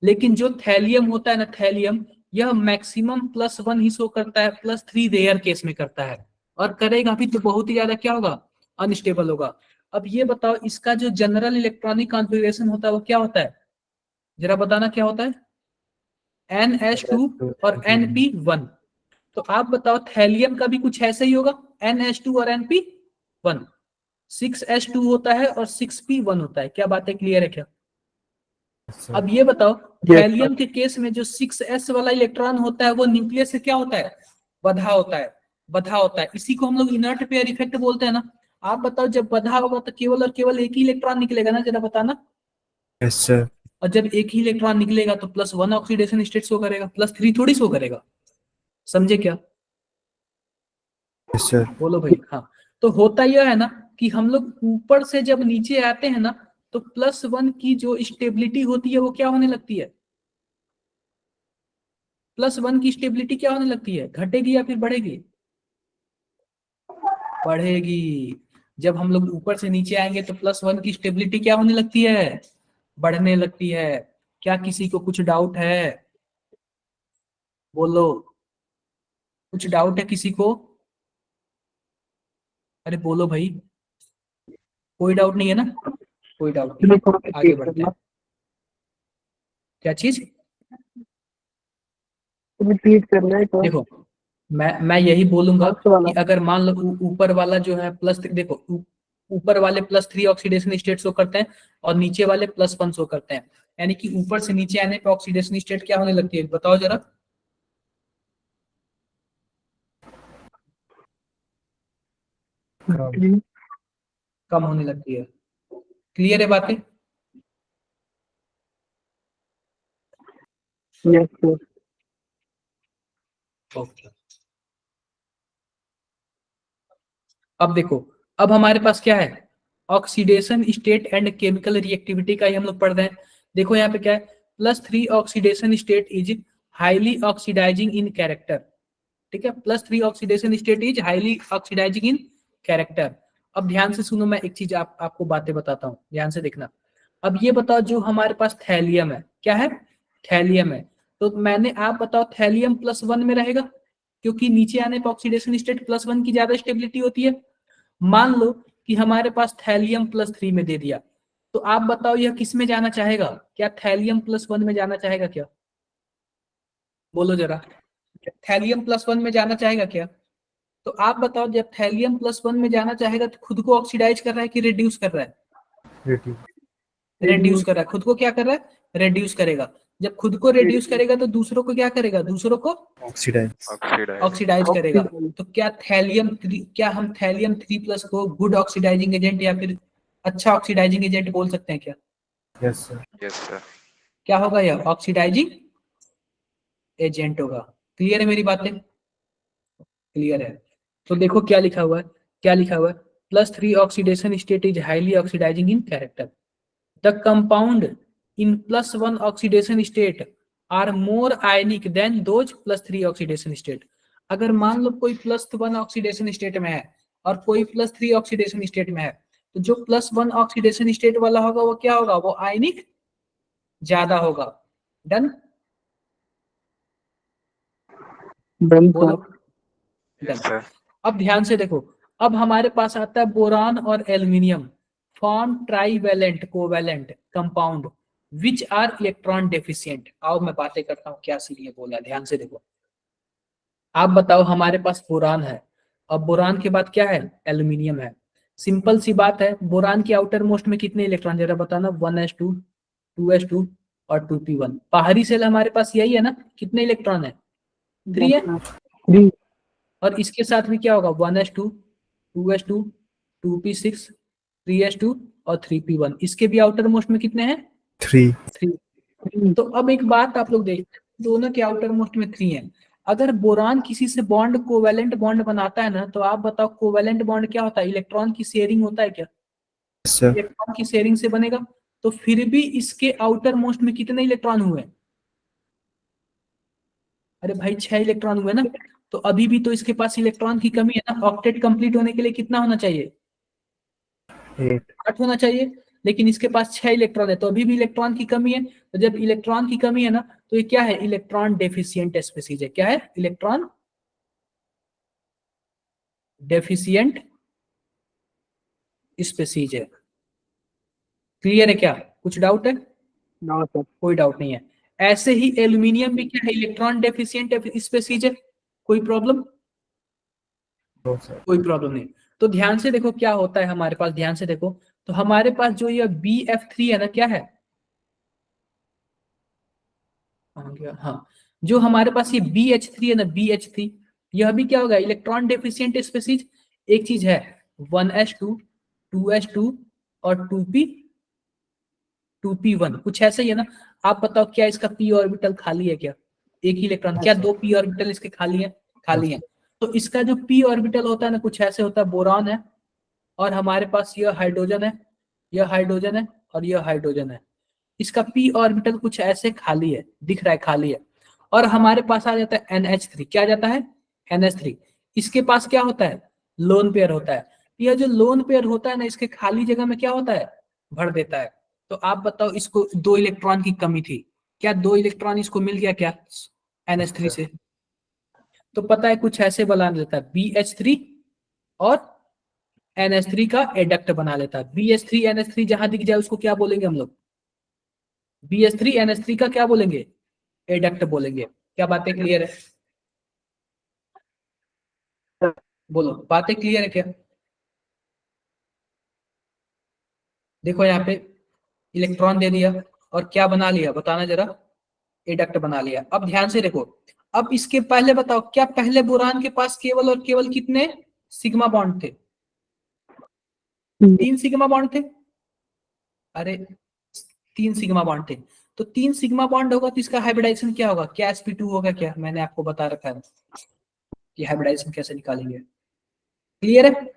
लेकिन जो थैलियम होता है ना, थैलियम यह मैक्सिमम +1 ही शो करता है, +3 रेयर केस में करता है, और करेगा भी तो बहुत ही ज्यादा क्या होगा, अनस्टेबल होगा। अब ये बताओ इसका जो जनरल इलेक्ट्रॉनिक कॉन्फ़िगरेशन होता है वो क्या होता है, जरा बताना क्या होता है, NH2 और NP1। तो आप बताओ थैलियम का भी कुछ ऐसा ही होगा, NH2 और NP1, 6S2 होता है और 6P1 होता है। क्या बातें क्लियर है क्या? अब ये बताओ थैलियम के केस में जो 6s वाला इलेक्ट्रॉन होता है वो न्यूक्लियस से क्या होता है, बंधा होता है, बंधा होता है। इसी को हम लोग इनर्ट पेयर इफेक्ट बोलते हैं ना। आप बताओ जब बंधा होगा तो केवल और केवल एक ही इलेक्ट्रॉन निकलेगा ना, जरा बताना। Yes sir. और जब एक ही इलेक्ट्रॉन निकलेगा तो +1 ऑक्सीडेशन स्टेट शो करेगा, +3 थोड़ी शो करेगा, समझे क्या? Yes sir. बोलो भाई। हाँ, तो होता यह है ना कि हम लोग ऊपर से जब नीचे आते हैं ना तो +1 की जो स्टेबिलिटी होती है वो क्या होने लगती है, +1 की स्टेबिलिटी क्या होने लगती है, घटेगी या फिर बढ़ेगी, बढ़ेगी। जब हम लोग ऊपर से नीचे आएंगे तो +1 की स्टेबिलिटी क्या होने लगती है, बढ़ने लगती है। क्या किसी को कुछ डाउट है, बोलो, कुछ डाउट है किसी को? अरे बोलो भाई, कोई डाउट नहीं है ना? कोई डाउट नहीं है, आगे बढ़ते हैं। क्या चीज? रिपीट करना है तो देखो मैं यही बोलूंगा कि अगर मान लो ऊपर वाला जो है देखो ऊपर वाले +3 ऑक्सीडेशन स्टेट शो करते हैं और नीचे वाले +1 शो करते हैं, यानी कि ऊपर से नीचे आने पे ऑक्सीडेशन स्टेट क्या होने लगती है, बताओ जरा। कम होने लगती है। क्लियर है बातें? Yes sir. ओके, अब देखो, अब हमारे पास क्या है, oxidation state and chemical reactivity का ही हम लोग पढ़ रहे हैं। देखो यहाँ पे क्या है, +3 oxidation state is highly oxidising in character. ठीक है, +3 oxidation state is highly oxidising in character. अब ध्यान से सुनो, मैं एक चीज आपको बातें बताता हूँ, ध्यान से देखना। अब ये बताओ, जो हमारे पास थैलियम है, क्या है, थैलियम है, तो मैंने आप बताओ थैलियम +1 में रहेगा, क्योंकि नीचे आने पर ऑक्सीडेशन स्टेट +1 की ज्यादा स्टेबिलिटी होती है। मान लो कि हमारे पास थैलियम +3 में दे दिया, तो आप बताओ यह किस में जाना चाहेगा, क्या थैलियम +1 में जाना चाहेगा क्या, बोलो जरा, थैलियम +1 में जाना चाहेगा क्या? तो आप बताओ, जब थैलियम +1 में जाना चाहेगा तो खुद को ऑक्सीडाइज कर रहा है कि रिड्यूस कर रहा है? रिड्यूस कर रहा है। खुद को क्या कर रहा है, रिड्यूस करेगा। जब खुद को रिड्यूस करेगा तो दूसरों को क्या करेगा, दूसरों को ऑक्सीडाइज करेगा। तो क्या हम थैलियम 3+ को गुड ऑक्सीडाइजिंग एजेंट या फिर अच्छा ऑक्सीडाइजिंग एजेंट बोल सकते हैं क्या? Yes sir. Yes sir. क्या होगा, यह ऑक्सीडाइजिंग एजेंट होगा। क्लियर है मेरी बातें? क्लियर है। तो देखो क्या लिखा हुआ है, क्या लिखा हुआ है, +3 oxidation state is highly oxidising in character. The compound in +1 oxidation state are more ionic than those +3 oxidation state. अगर मान लो कोई +1 ऑक्सीडेशन स्टेट में है और कोई +3 ऑक्सीडेशन स्टेट में है, तो जो +1 ऑक्सीडेशन स्टेट वाला होगा वो क्या होगा, वो आयनिक ज्यादा होगा। डन? बोलो डन। Yes sir. अब ध्यान से देखो, अब हमारे पास आता है बोरान और aluminium form trivalent covalent compound which are electron deficient. आओ मैं बातें करता हूँ क्या सीरियल बोला, ध्यान से देखो। आप बताओ, हमारे पास बोरान है, अब बोरान के बाद क्या है, एल्यूमिनियम है। सिंपल सी बात है, बोरान की आउटर मोस्ट में कितने इलेक्ट्रॉन, जरा बताना, 1s2 2s2 और 2p1। बाहरी सेल हमारे पास यही है ना, कितने इलेक्ट्रॉन है, 3 है। और इसके साथ भी क्या होगा, 1s2 2s2 2p6 3s2 और 3p1। इसके भी आउटर मोस्ट में कितने हैं, 3। तो अब एक बात आप लोग देखते हैं, दोनों के आउटर मोस्ट में 3 है। अगर बोरान किसी से बॉन्ड कोवैलेंट बॉन्ड बनाता है ना, तो आप बताओ कोवैलेंट बॉन्ड क्या होता है, इलेक्ट्रॉन की शेयरिंग होता है क्या? इलेक्ट्रॉन की शेयरिंग से बनेगा। तो फिर भी इसके आउटर मोस्ट में कितने इलेक्ट्रॉन हुए, अरे भाई 6 इलेक्ट्रॉन हुए ना। तो अभी भी तो इसके पास इलेक्ट्रॉन की कमी है ना, ऑक्टेट कंप्लीट होने के लिए कितना होना चाहिए, 8 होना चाहिए। लेकिन इसके पास 6 इलेक्ट्रॉन है, तो अभी भी इलेक्ट्रॉन की कमी है। तो जब इलेक्ट्रॉन की कमी है ना, तो ये क्या है, इलेक्ट्रॉन डेफिशिएंट स्पीसीज है। क्या है, इलेक्ट्रॉन डेफिशिएंट स्पीसीज है। क्लियर है क्या, कुछ डाउट है? No sir. कोई डाउट नहीं है। ऐसे ही एल्यूमिनियम भी क्या है, इलेक्ट्रॉन डेफिशिएंट स्पीसीज है। कोई प्रॉब्लम? कोई प्रॉब्लम नहीं। तो ध्यान से देखो क्या होता है हमारे पास, ध्यान से देखो। तो हमारे पास जो ये BF3 है ना, क्या है, हाँ, जो हमारे पास ये BH3 है ना, BH3, यह भी क्या होगा, इलेक्ट्रॉन डेफिशिएंट स्पीसीज। एक चीज है 1s2 2s2 और 2p1, कुछ ऐसा ही है ना। आप बताओ क्या इसका p ऑर्बिटल खाली है क्या, एक ही इलेक्ट्रॉन, क्या 2 p ऑर्बिटल इसके खाली है, खाली है। तो इसका जो p ऑर्बिटल होता है ना, कुछ ऐसे होता है, बोरान है और हमारे पास यह हाइड्रोजन है, यह हाइड्रोजन है और यह हाइड्रोजन है। इसका p ऑर्बिटल कुछ ऐसे खाली है, दिख रहा है खाली है। और हमारे पास आ जाता है NH3, क्या आ जाता है, NH3। इसके पास क्या होता है, लोन पेयर होता है। यह जो लोन पेयर होता है ना, इसके खाली जगह में क्या होता है, भर देता है। तो आप बताओ, इसको 2 इलेक्ट्रॉन की कमी थी, क्या 2 इलेक्ट्रॉन इसको मिल गया क्या NH3 से? तो पता है कुछ ऐसे बना लेता है, BH3 और NH3 का एडक्ट बना लेता है। BH3 NH3 जहां दिख जाए उसको क्या बोलेंगे हम लोग, BH3 NH3 का क्या बोलेंगे, एडक्ट बोलेंगे। क्या बातें क्लियर है? बोलो, बातें क्लियर है क्या? देखो यहाँ पे इलेक्ट्रॉन दे दिया और क्या बना लिया, बताना जरा, एडक्ट बना लिया। अब ध्यान से देखो, अब इसके पहले बताओ, क्या पहले बोरान के पास केवल और केवल कितने सिग्मा बॉन्ड थे? 3 सिग्मा बॉन्ड थे। अरे 3 सिग्मा बॉन्ड थे, तो 3 सिग्मा बॉन्ड होगा तो इसका हाइब्रिडाइजेशन क्या होगा, क्या sp2 होगा क्या? मैंने आपको बता रखा है कि हाइब्रिडाइजेशन कैसे निकालेंगे। क्लियर है?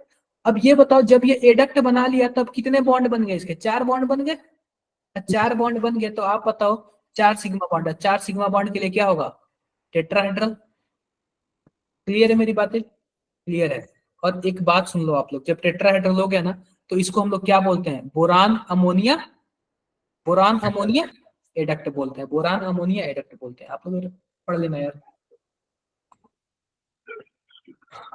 अब ये बताओ, जब ये एडक्ट बना लिया तब कितने बॉन्ड बन गए इसके, 4 बॉन्ड बन गए। 4 बॉन्ड बन गए तो आप बताओ 4 सिग्मा बॉन्ड है, 4 सिग्मा बॉन्ड के लिए क्या होगा, टेट्राहेड्रल। क्लियर है मेरी बातें? क्लियर है। और एक बात सुन लो आप लोग, जब टेट्राहेड्रल हो गया ना तो इसको हम लोग क्या बोलते हैं, boron ammonia, boron ammonia adduct बोलते हैं, बोरान अमोनिया एडक्ट बोलते हैं। आप लोग पढ़ लेना यार।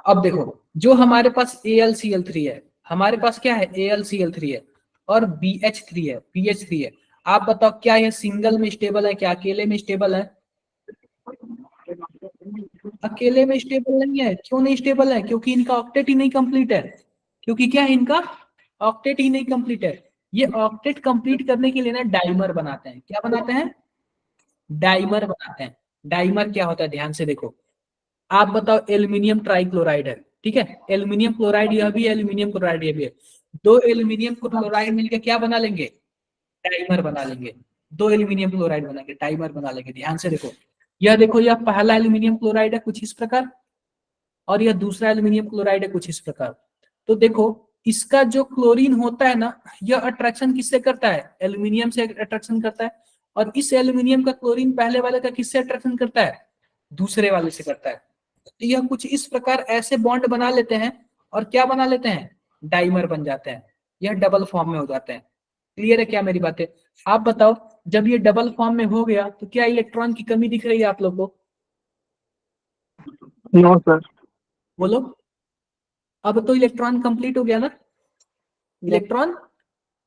अब देखो, जो हमारे पास AlCl3 है, हमारे पास क्या है, AlCl3 है और BH3 है, BH3 है। आप बताओ क्या ये सिंगल में स्टेबल है, क्या अकेले में स्टेबल है? अकेले में स्टेबल नहीं है। क्यों नहीं स्टेबल है? क्योंकि इनका ऑक्टेट ही नहीं कंप्लीट है। क्योंकि क्या है, इनका ऑक्टेट ही नहीं कंप्लीट है। ये ऑक्टेट कंप्लीट करने के लिए ना डाइमर बनाते हैं। क्या बनाते हैं? डाइमर बनाते हैं। डाइमर क्या होता है, ध्यान से देखो। आप बताओ, एल्यूमिनियम ट्राइक्लोराइड है, ठीक है, एल्यूमिनियम क्लोराइड यह भी है, एल्यूमिनियम क्लोराइड यह भी है। 2 एल्यूमिनियम क्लोराइड मिलकर क्या बना लेंगे, डाइमर बना लेंगे। 2 एल्यूमिनियम क्लोराइड बनाएंगे, डाइमर बना लेंगे। ध्यान से देखो, यह देखो, यह पहला एल्यूमिनियम क्लोराइड है कुछ इस प्रकार, और यह दूसरा एल्यूमिनियम क्लोराइड है कुछ इस प्रकार। तो देखो, इसका जो क्लोरीन होता है ना, यह अट्रैक्शन किससे करता है, एल्यूमिनियम से अट्रैक्शन करता है। और इस एल्यूमिनियम का क्लोरीन पहले वाले का किससे अट्रैक्शन करता है, दूसरे वाले से करता है। तो यह कुछ इस प्रकार ऐसे बॉन्ड बना लेते हैं और क्या बना लेते हैं, डाइमर बन जाते हैं। यह डबल फॉर्म में हो जाते हैं। क्लियर है क्या मेरी बातें? आप बताओ, जब ये डबल फॉर्म में हो गया तो क्या इलेक्ट्रॉन की कमी दिख रही है आप लोग को? No sir. बोलो। अब तो इलेक्ट्रॉन कंप्लीट हो गया ना, इलेक्ट्रॉन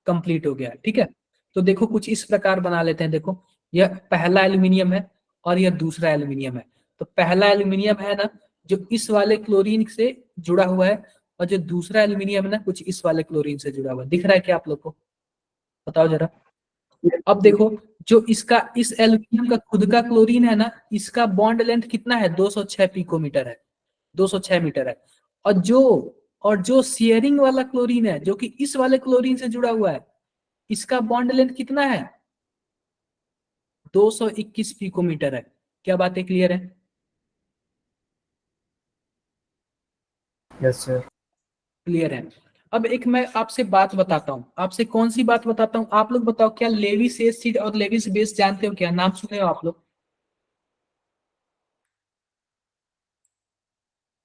कंप्लीट हो गया, ठीक है। तो देखो कुछ इस प्रकार बना लेते हैं। देखो, यह पहला एल्यूमिनियम है और यह दूसरा एल्यूमिनियम है। तो पहला एल्यूमिनियम है ना, जो इस वाले क्लोरीन से जुड़ा हुआ है, और जो दूसरा एल्यूमिनियम है ना, कुछ इस वाले क्लोरीन से जुड़ा हुआ है। दिख रहा है क्या आप लोग को? बताओ जरा। अब देखो, जो इसका इस एल्यूमिनियम का खुद का क्लोरीन है ना, इसका बॉन्ड लेंथ कितना है, 206 पिकोमीटर है, 206 मीटर है। और जो शेयरिंग वाला क्लोरीन है, जो कि इस वाले क्लोरीन से जुड़ा हुआ है, इसका बॉन्ड लेंथ कितना है, 221 पिकोमीटर है। क्या बातें क्लियर है? Yes sir. क्लियर है। अब एक मैं आपसे बात बताता हूँ, आपसे कौन सी बात बताता हूँ, आप लोग बताओ, क्या लेविस एसिड और लेविस बेस जानते हो क्या, नाम सुने हो आप लोग?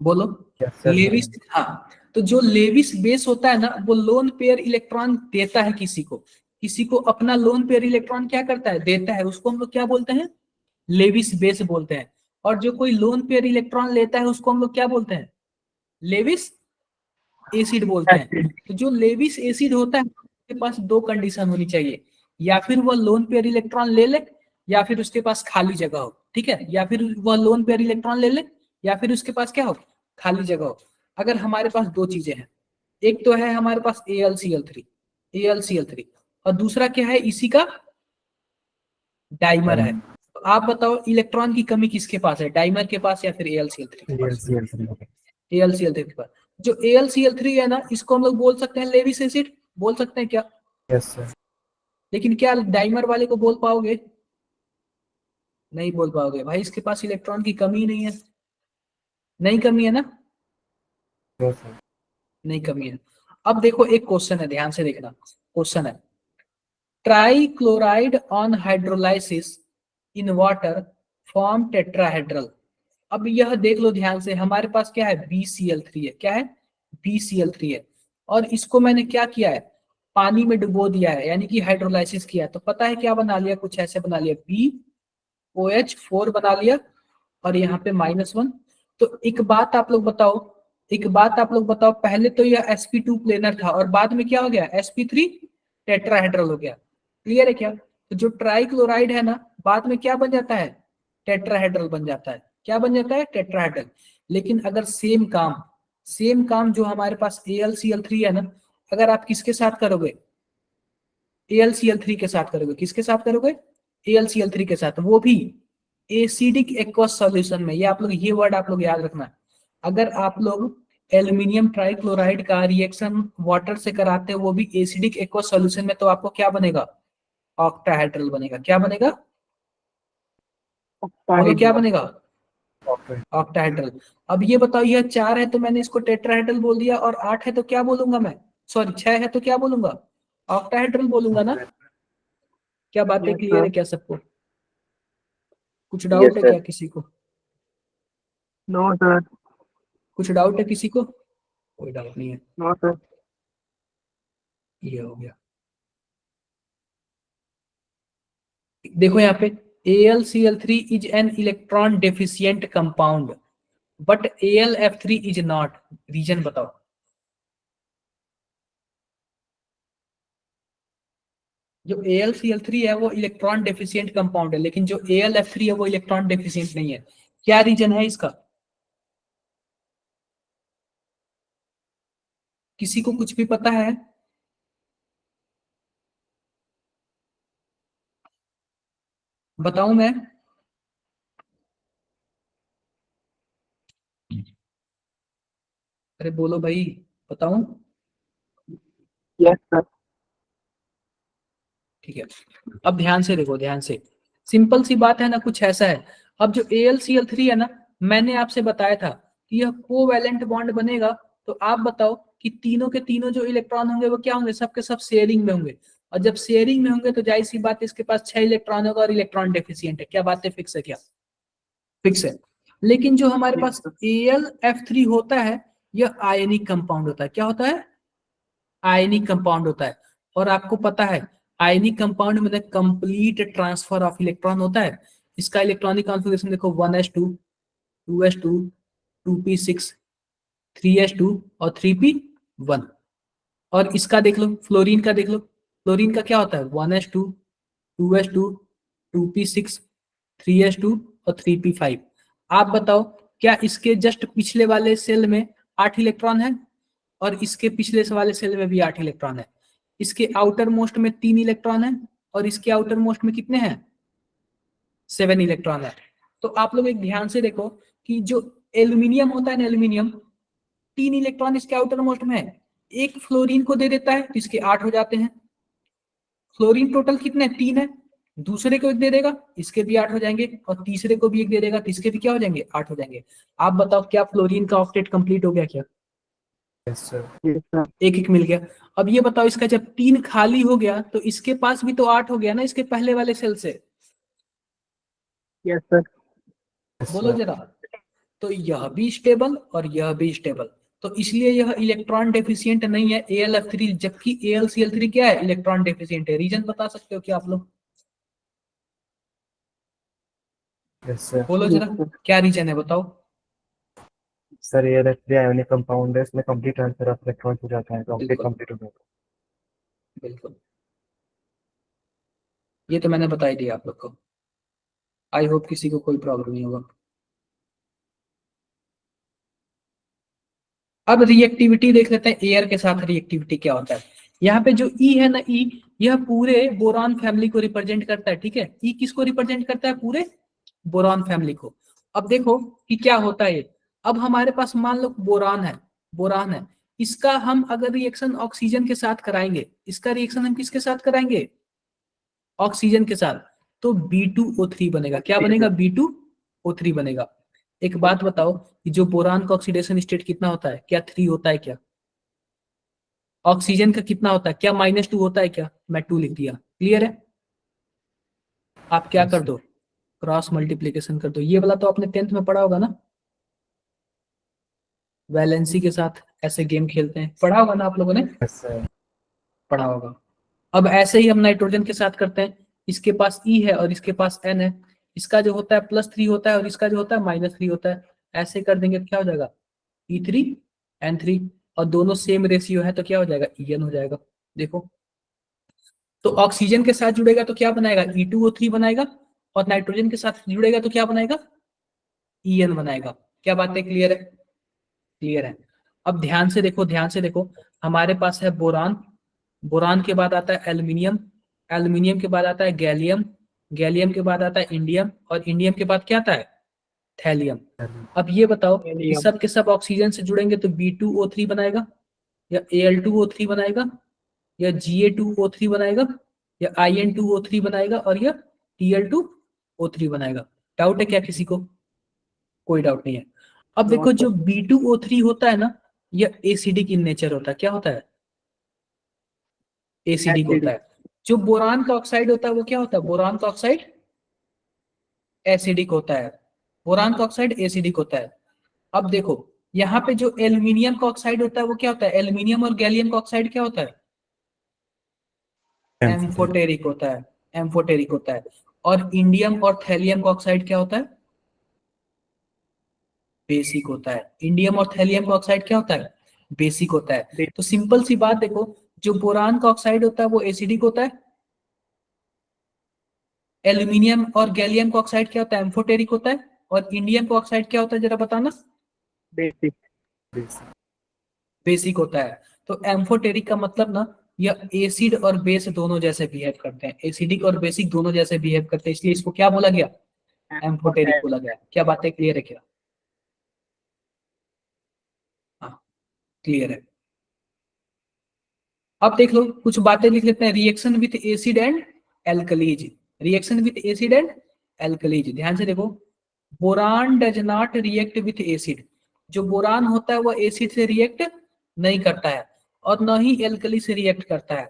बोलो। Yes sir. लेविस, हाँ। तो जो लेविस बेस होता है ना, वो लोन पेयर इलेक्ट्रॉन देता है किसी को अपना लोन पेयर इलेक्ट्रॉन क्या करता है, देता है। उसको हम लोग क्या बोलते हैं, लेविस बेस बोलते हैं। और जो कोई लोन पेयर इलेक्ट्रॉन लेता है उसको हम लोग क्या बोलते हैं, लेविस एसिड बोलते हैं। तो जो लेविस एसिड होता है, उसके पास 2 कंडीशन होनी चाहिए, या फिर वह लोन पेयर इलेक्ट्रॉन ले ले, या फिर उसके पास खाली जगह हो, ठीक है। या फिर वह लोन पेयर इलेक्ट्रॉन ले ले, या फिर उसके पास क्या हो, खाली जगह हो। अगर हमारे पास 2 चीजें हैं, एक तो है हमारे पास AlCl3 और दूसरा क्या है, इसी का डाइमर है। तो आप बताओ, इलेक्ट्रॉन की कमी किसके पास है, डाइमर के पास या फिर AlCl3 के पास? AlCl3 के पास। जो AlCl3 है ना, इसको हम लोग बोल सकते हैं लेविस एसिड, बोल सकते हैं क्या? Yes sir. लेकिन क्या डाइमर वाले को बोल पाओगे? नहीं बोल पाओगे भाई, इसके पास इलेक्ट्रॉन की कमी नहीं है। नहीं कमी है ना? No sir. नहीं कमी है। अब देखो, एक क्वेश्चन है, ध्यान से देखना। क्वेश्चन है, trichloride on hydrolysis in water form tetrahedral. अब यह देख लो ध्यान से, हमारे पास क्या है, BCl3 है। क्या है, BCl3 है। और इसको मैंने क्या किया है, पानी में डुबो दिया है, यानी कि हाइड्रोलाइसिस किया है। तो पता है क्या बना लिया, कुछ ऐसे बना लिया, BOH4 बना लिया और यहाँ पे -1। तो एक बात आप लोग बताओ, पहले तो यह sp2 प्लेनर था और बाद में क्या हो गया, sp3 टेट्राहेड्रल हो गया। क्लियर है क्या? तो जो ट्राइक्लोराइड है ना, बाद में क्या बन जाता है, टेट्राहेड्रल बन जाता है। क्या बन जाता है, टेट्राहेड्रल। लेकिन अगर सेम काम जो हमारे पास AlCl3 है ना, अगर आप किसके साथ करोगे, AlCl3 के साथ करोगे, किसके साथ करोगे, AlCl3 के साथ, वो भी एसिडिक एक्वस सॉल्यूशन में। ये आप लोग, ये वर्ड आप लोग याद रखना। अगर आप लोग एल्यूमिनियम ट्राइक्लोराइड का रिएक्शन वाटर से कराते हो, वो भी एसिडिक एक्वस सॉल्यूशन में, तो आपको क्या बनेगा, ऑक्टाहेड्रल बनेगा। क्या बनेगा, बोलो क्या बनेगा, ऑक्टाहेड्रल। अब ये बताओ, यह 4 है तो मैंने इसको टेट्राहेड्रल बोल दिया, और 8 है तो क्या बोलूंगा मैं, सॉरी 6 है तो क्या बोलूंगा, ऑक्टाहेड्रल बोलूंगा ना। क्या बातें Yes, क्लियर है sir. क्या सबको, कुछ Yes, डाउट है sir. क्या किसी को, No, sir. कुछ डाउट है किसी को, कोई डाउट नहीं है, No, sir. ये हो गया। देखो यहाँ पे AlCl3 is an electron deficient compound but AlF3 is not. Reason बताओ। जो AlCl3 है वो इलेक्ट्रॉन डेफिशिएंट कंपाउंड है, लेकिन जो AlF3 है वो इलेक्ट्रॉन डेफिशिएंट नहीं है। क्या रीजन है इसका, किसी को कुछ भी पता है? बताऊं मैं, अरे बोलो भाई, बताऊं? Yes, sir. ठीक है, अब ध्यान से देखो, ध्यान से, सिंपल सी बात है ना, कुछ ऐसा है। अब जो AlCl3 है ना, मैंने आपसे बताया था कि यह कोवैलेंट बॉन्ड बनेगा। तो आप बताओ कि तीनों के तीनों जो इलेक्ट्रॉन होंगे वो क्या होंगे, सबके सब शेयरिंग में होंगे। और जब शेयरिंग में होंगे तो जाहिर सी बात है, इसके पास 6 इलेक्ट्रॉन होगा और इलेक्ट्रॉन डेफिशिएंट है। क्या बात है, फिक्स है क्या, फिक्स है। लेकिन जो हमारे पास AlF3 होता है, यह आयनिक कंपाउंड होता है। क्या होता है, आयनिक कंपाउंड होता है। और आपको पता है आयनिक कंपाउंड में कंप्लीट ट्रांसफर ऑफ इलेक्ट्रॉन होता है। इसका इलेक्ट्रॉनिक कॉन्फ़िगरेशन देखो, 1s2 2s2 2p6 3s2 और 3p1। और इसका देख लो, फ्लोरीन का देख लो, फ्लोरीन का क्या होता है, 1s2 2s2 2p6 3s2 और 3p5। आप बताओ, क्या इसके जस्ट पिछले वाले सेल में 8 इलेक्ट्रॉन है, और इसके पिछले वाले सेल में भी 8 इलेक्ट्रॉन है। इसके आउटर मोस्ट में 3 इलेक्ट्रॉन है, और इसके आउटर मोस्ट में कितने हैं, 7 इलेक्ट्रॉन है। तो आप लोग एक ध्यान से देखो कि जो एल्यूमिनियम होता है ना, एल्यूमिनियम 3 इलेक्ट्रॉन इसके आउटर मोस्ट में है, एक फ्लोरीन को दे देता है तो इसके 8 हो जाते हैं। फ्लोरीन टोटल कितने, 3 है, दूसरे को एक दे देगा, इसके भी 8 हो जाएंगे, और तीसरे को भी एक दे देगा तो इसके भी क्या हो जाएंगे, 8 हो जाएंगे। आप बताओ, क्या फ्लोरीन का ऑक्टेट कंप्लीट हो गया क्या, Yes, sir. Yes, sir. एक एक मिल गया। अब ये बताओ, इसका जब 3 खाली हो गया तो इसके पास भी तो 8 हो गया ना, इसके पहले वाले सेल से। Yes, sir. Yes, बोलो sir. जरा। तो यह भी स्टेबल और यह भी स्टेबल, तो इसलिए यह इलेक्ट्रॉन डेफिशिएंट नहीं है AlF3, जबकि AlCl3 क्या है, इलेक्ट्रॉन डेफिशिएंट है। रीजन बता सकते हो क्या आप लोग, Yes, sir. बोलो जरा, क्या रीजन है बताओ। सर AlF3 आयोनिक कंपाउंड है, इसमें कंप्लीट ट्रांसफर ऑफ इलेक्ट्रॉन हो जाता है, तो ऑक्टेट बिल्कुल कंप्लीट हो जाता बिल्कुल, ये तो मैंने बता ही दिया आप लोग को। आई होप किसी को कोई प्रॉब्लम नहीं होगा। अब रिएक्टिविटी देख लेते हैं, एयर के साथ रिएक्टिविटी क्या होता है। यहाँ पे जो ई है ना, ई, यह पूरे बोरॉन फैमिली को रिप्रेजेंट करता है। ठीक है, ई किसको रिप्रेजेंट करता है, पूरे बोरॉन फैमिली को। अब देखो कि क्या होता है ये। अब हमारे पास मान लो बोरान है, इसका हम अगर रिएक्शन ऑक्सीजन के साथ कराएंगे, इसका रिएक्शन हम किसके साथ कराएंगे, ऑक्सीजन के साथ, तो B2O3 बनेगा। क्या बनेगा, B2O3 बनेगा। एक बात बताओ कि जो बोरान का ऑक्सीडेशन स्टेट कितना होता है, क्या 3 होता है क्या, ऑक्सीजन का कितना होता है, क्या -2 होता है क्या, मैं 2 लिख दिया। क्लियर है, आप क्या है। कर दो, क्रॉस मल्टीप्लीकेशन कर दो। ये वाला तो आपने 10th में पढ़ा होगा ना, वैलेंसी के साथ ऐसे गेम खेलते हैं, पढ़ा होगा ना आप लोगों ने, Yes, sir. पढ़ा होगा। अब ऐसे ही हम नाइट्रोजन के साथ करते हैं, इसके पास ई है और इसके पास एन है, इसका जो होता है +3 होता है और इसका जो होता है -3 होता है, ऐसे कर देंगे तो क्या हो जाएगा E3N3, और दोनों सेम रेशियो है तो क्या हो जाएगा En हो जाएगा। देखो तो ऑक्सीजन के साथ जुड़ेगा तो क्या बनाएगा E2O3 बनाएगा, और नाइट्रोजन के साथ जुड़ेगा तो क्या बनाएगा En बनाएगा। क्या बात है, क्लियर है? क्लियर है। अब ध्यान से देखो, ध्यान से देखो, हमारे पास है बोरान, बोरान के बाद आता है एल्यूमिनियम, एल्यूमिनियम के बाद आता है गैलियम, गैलियम के बाद आता है इंडियम, और इंडियम के बाद क्या आता है थैलियम। अब ये बताओ कि Helium. सब के सब ऑक्सीजन से जुड़ेंगे तो B2O3 बनाएगा, या Al2O3 बनाएगा, या Ga2O3 बनाएगा, या In2O3 बनाएगा, और या Tl2O3 बनाएगा। डाउट है क्या किसी को? कोई डाउट नहीं है। अब देखो जो B2O3 होता है ना, यह एसिडिक इन नेचर होता है। क्या होता है? एसिडिक होता है। जो बोरान का ऑक्साइड होता है वो क्या होता है? बोरान का ऑक्साइड एसिडिक होता है, बोरान का ऑक्साइड एसिडिक होता है। अब देखो यहाँ पे जो एल्यूमिनियम का ऑक्साइड होता है वो क्या होता है? एल्यूमिनियम और गैलियम का ऑक्साइड क्या होता है? एम्फोटेरिक होता है, एम्फोटेरिक होता है। और इंडियम और थैलियम का ऑक्साइड क्या होता है? बेसिक होता है। इंडियम और थैलियम का ऑक्साइड क्या होता है? बेसिक होता है। तो सिंपल सी बात देखो, जो बोरान का ऑक्साइड होता है वो एसिडिक होता है, एल्यूमिनियम और गैलियम का ऑक्साइड क्या होता है? एम्फोटेरिक होता है, और इंडियम का ऑक्साइड क्या होता है जरा बताना? Basic. बेसिक होता है। तो एम्फोटेरिक का मतलब ना, यह एसिड और बेस दोनों जैसे बिहेव करते हैं, एसिडिक और बेसिक दोनों जैसे बिहेव करते हैं, इसलिए इसको क्या बोला गया? एम्फोटेरिक बोला गया। क्या बातें क्लियर है क्या? हाँ, क्लियर है। अब देख लो कुछ बातें लिख लेते हैं। Reaction with acid and alkalis, reaction with acid and alkalis, ध्यान से देखो। Boron does not react with acid, जो बोरान होता है वो एसिड से रिएक्ट नहीं करता है, और न ही एल्कली से रिएक्ट करता है।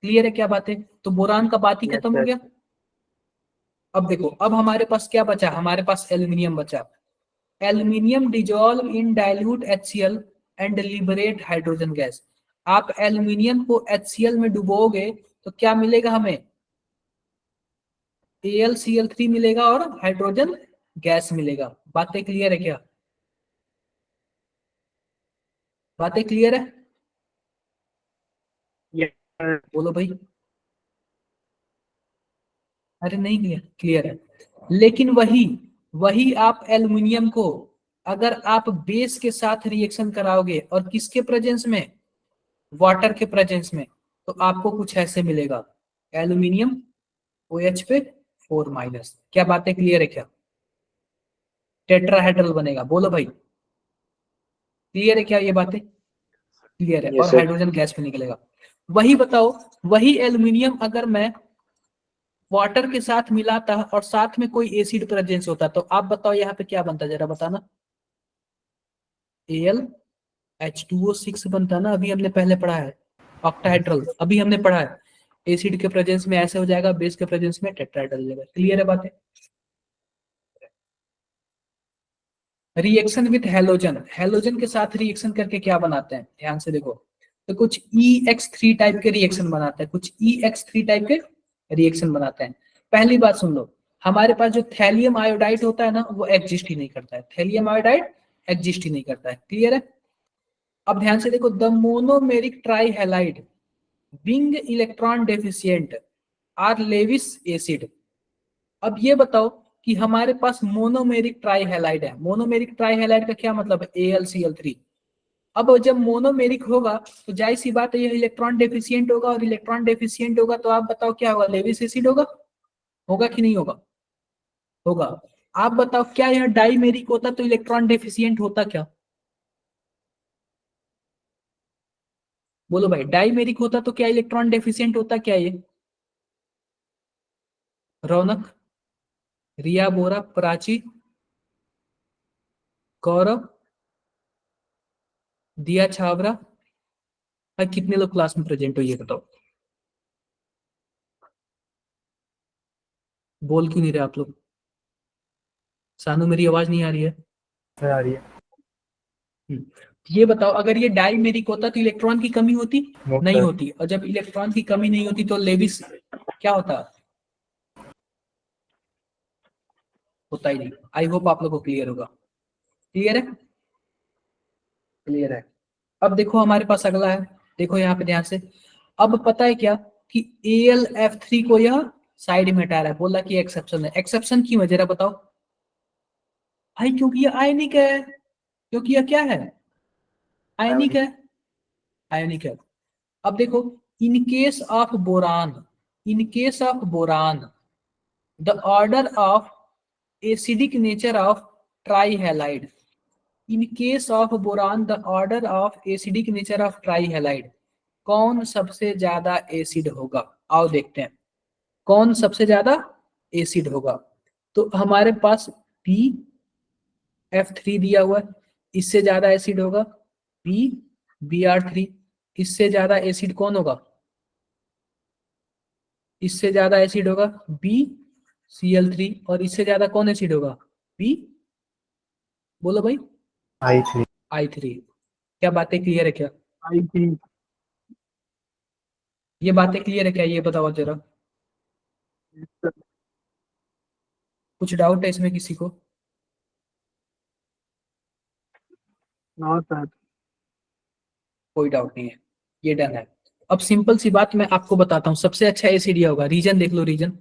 क्लियर है क्या बात है? तो बोरान का बात ही Yes, खत्म हो sir. गया। अब देखो, अब हमारे पास क्या बचा? हमारे पास एल्यूमिनियम बचा। Aluminium dissolve in dilute HCl and liberate hydrogen gas. आप एल्यूमिनियम को HCl में डुबोगे तो क्या मिलेगा हमें? AlCl3 मिलेगा और हाइड्रोजन गैस मिलेगा। बातें क्लियर है क्या? बातें क्लियर है? Yes, sir. बोलो भाई। अरे नहीं क्लियर, क्लियर है। लेकिन वही वही आप एल्युमिनियम को अगर आप बेस के साथ रिएक्शन कराओगे और किसके प्रेजेंस में? वाटर के प्रेजेंस में, तो आपको कुछ ऐसे मिलेगा, एल्युमिनियम OH पे 4-। क्या बातें क्लियर है क्या? टेट्राहेड्रल बनेगा। बोलो भाई, क्लियर है क्या ये बातें? क्लियर है। Yes, और sir. हाइड्रोजन गैस में निकलेगा। वही बताओ, वही एल्युमिनियम अगर मैं वाटर के साथ मिलाता और साथ में कोई एसिड प्रेजेंस होता, तो आप बताओ यहाँ पे क्या बनता, जरा बताना? AlH2O6 बनता ना, अभी हमने पहले पढ़ा है। ऑक्टाहेड्रल अभी हमने पढ़ा है। एसिड के प्रेजेंस में ऐसे हो जाएगा, बेस के प्रेजेंस में टेट्राहेड्रल हो जाएगा। क्लियर है बातें? रिएक्शन विथ हेलोजन, हेलोजन के साथ रिएक्शन करके क्या बनाते हैं? ध्यान से देखो, तो कुछ EX3 टाइप के रिएक्शन बनाते हैं, कुछ EX3 टाइप के रिएक्शन बनाते हैं। पहली बात सुन लो, हमारे पास जो थैलियम आयोडाइड होता है ना, वो एग्जिस्ट ही नहीं करता है। थैलियम आयोडाइड एग्जिस्ट ही नहीं करता है। क्लियर है? अब ध्यान से देखो, the monomeric trihalide being electron deficient are Lewis acid. अब ये बताओ कि हमारे पास मोनोमेरिक ट्राइहैलाइड है। मोनोमेरिक ट्राइहैलाइड का क्या मतलब है? AlCl3। अब जब मोनोमेरिक होगा तो जाहिर सी बात है, यह इलेक्ट्रॉन डेफिशिएंट होगा, और इलेक्ट्रॉन डेफिशिएंट होगा तो आप बताओ क्या होगा? लेविस एसिड होगा। होगा कि नहीं होगा? होगा। आप बताओ, क्या यह डाइमेरिक होता तो इलेक्ट्रॉन डेफिशिएंट होता क्या? बोलो भाई, डाइमेरिक होता तो क्या इलेक्ट्रॉन डेफिशिएंट होता क्या? ये रौनक, रिया, बोरा, प्राची, गौरव, दिया, छावरा, भाई कितने लोग क्लास में प्रेजेंट हो ये बताओ? बोल क्यों नहीं रहे आप लोग? सानू, मेरी आवाज नहीं आ रही है? सर आ रही है। ये बताओ अगर ये डाइमेरिक होता तो इलेक्ट्रॉन की कमी होती? No, नहीं sir. होती। और जब इलेक्ट्रॉन की कमी नहीं होती तो लेविस क्या होता? होता ही नहीं। आई होप आप लोग को क्लियर होगा। क्लियर है? क्लियर है। अब देखो हमारे पास अगला है, देखो यहाँ पे ध्यान से। अब पता है क्या कि AlF3 को यह साइड में हटा रहा है, बोला कि एक्सेप्शन है। एक्सेप्शन की वजह बताओ भाई, क्योंकि ये आयनिक है। क्योंकि यह क्या है? आयनिक है। आयनिक है। अब देखो, in case of boron the order of acidic nature of trihalide, in case of boron the order of acidic nature of trihalide, कौन सबसे ज्यादा एसिड होगा? आओ देखते हैं कौन सबसे ज्यादा एसिड होगा। तो हमारे पास BF3 दिया हुआ है, इससे ज्यादा एसिड होगा BR3। इससे ज्यादा एसिड कौन होगा? इससे ज्यादा एसिड होगा BCl3। और इससे ज्यादा कौन एसिड होगा? B, बोलो भाई। I3. I3। क्या बातें क्लियर है क्या? I think ये बातें क्लियर है क्या? ये बताओ जरा। कुछ डाउट है इसमें किसी को? no sir. कोई डाउट नहीं है, ये डन है। अब सिंपल सी बात मैं आपको बताता हूँ, सबसे अच्छा एसिड यह होगा। रीजन देख लो, रीजन।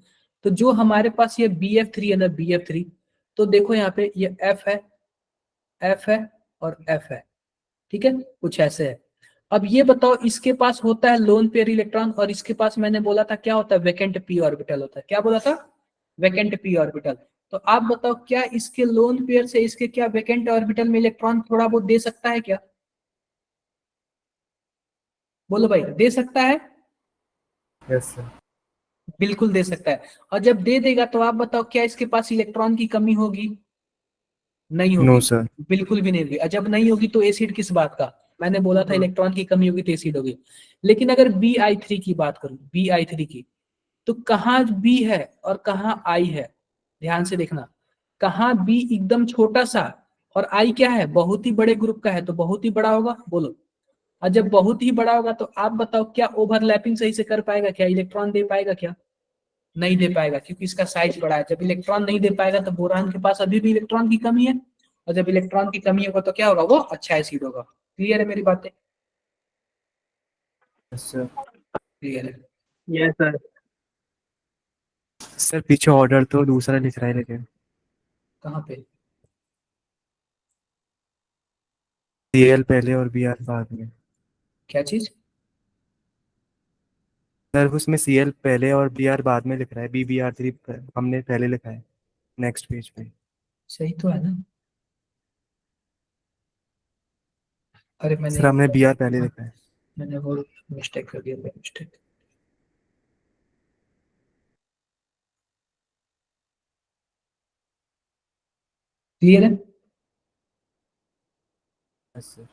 तो जो हमारे पास ये BF3 है ना, BF3, तो देखो यहाँ पे ये F है, F है और F है, ठीक है, कुछ ऐसे है। अब ये बताओ, इसके पास होता है लोन पेयर इलेक्ट्रॉन और इसके पास मैंने बोला था क्या होता है? वैकेंट p ऑर्बिटल होता है। क्या बोला था? Vacant p orbital. तो आप बताओ क्या इसके लोन पेयर से इसके क्या वैकेंट ऑर्बिटल में इलेक्ट्रॉन थोड़ा बहुत दे सकता है क्या? बोलो भाई, दे सकता है? Yes, sir. बिल्कुल दे सकता है। और जब दे देगा तो आप बताओ क्या इसके पास इलेक्ट्रॉन की कमी होगी? नहीं No, होगी। sir. बिल्कुल भी नहीं होगी। और जब नहीं होगी तो एसिड किस बात का? मैंने बोला था इलेक्ट्रॉन की कमी होगी तो एसिड होगी। लेकिन अगर BI3 की बात करूं, BI3 की, तो कहाँ B है और कहाँ I है? ध्यान से देखना, कहाँ B एकदम छोटा सा और I क्या है? बहुत ही बड़े ग्रुप का है, तो बहुत ही बड़ा होगा। बोलो। और जब बहुत ही बड़ा होगा तो आप बताओ क्या ओवरलैपिंग सही से कर पाएगा क्या? इलेक्ट्रॉन दे पाएगा क्या? नहीं दे पाएगा, क्योंकि इसका साइज बड़ा है। जब इलेक्ट्रॉन नहीं दे पाएगा तो बोरान के पास अभी भी इलेक्ट्रॉन की कमी है। और जब इलेक्ट्रॉन की कमी होगा तो क्या होगा? वो अच्छा एसिड होगा। क्लियर है मेरी बातें? Yes, sir. क्लियर है। Yes sir. सर पीछे ऑर्डर तो दूसरा लिख रहा है लेकिन कहाँ पे? CL पहले और BR बाद में। क्या चीज? सर उसमें CL पहले और BR बाद में लिख रहा है। BBR3 हमने पहले लिखा है नेक्स्ट पेज पे। सही तो है ना? अरे मैंने सर हमने BR पहले लिखा है। मैंने वो मिस्टेक कर दिया, मिस्टेक। क्लियर है? Yes, sir.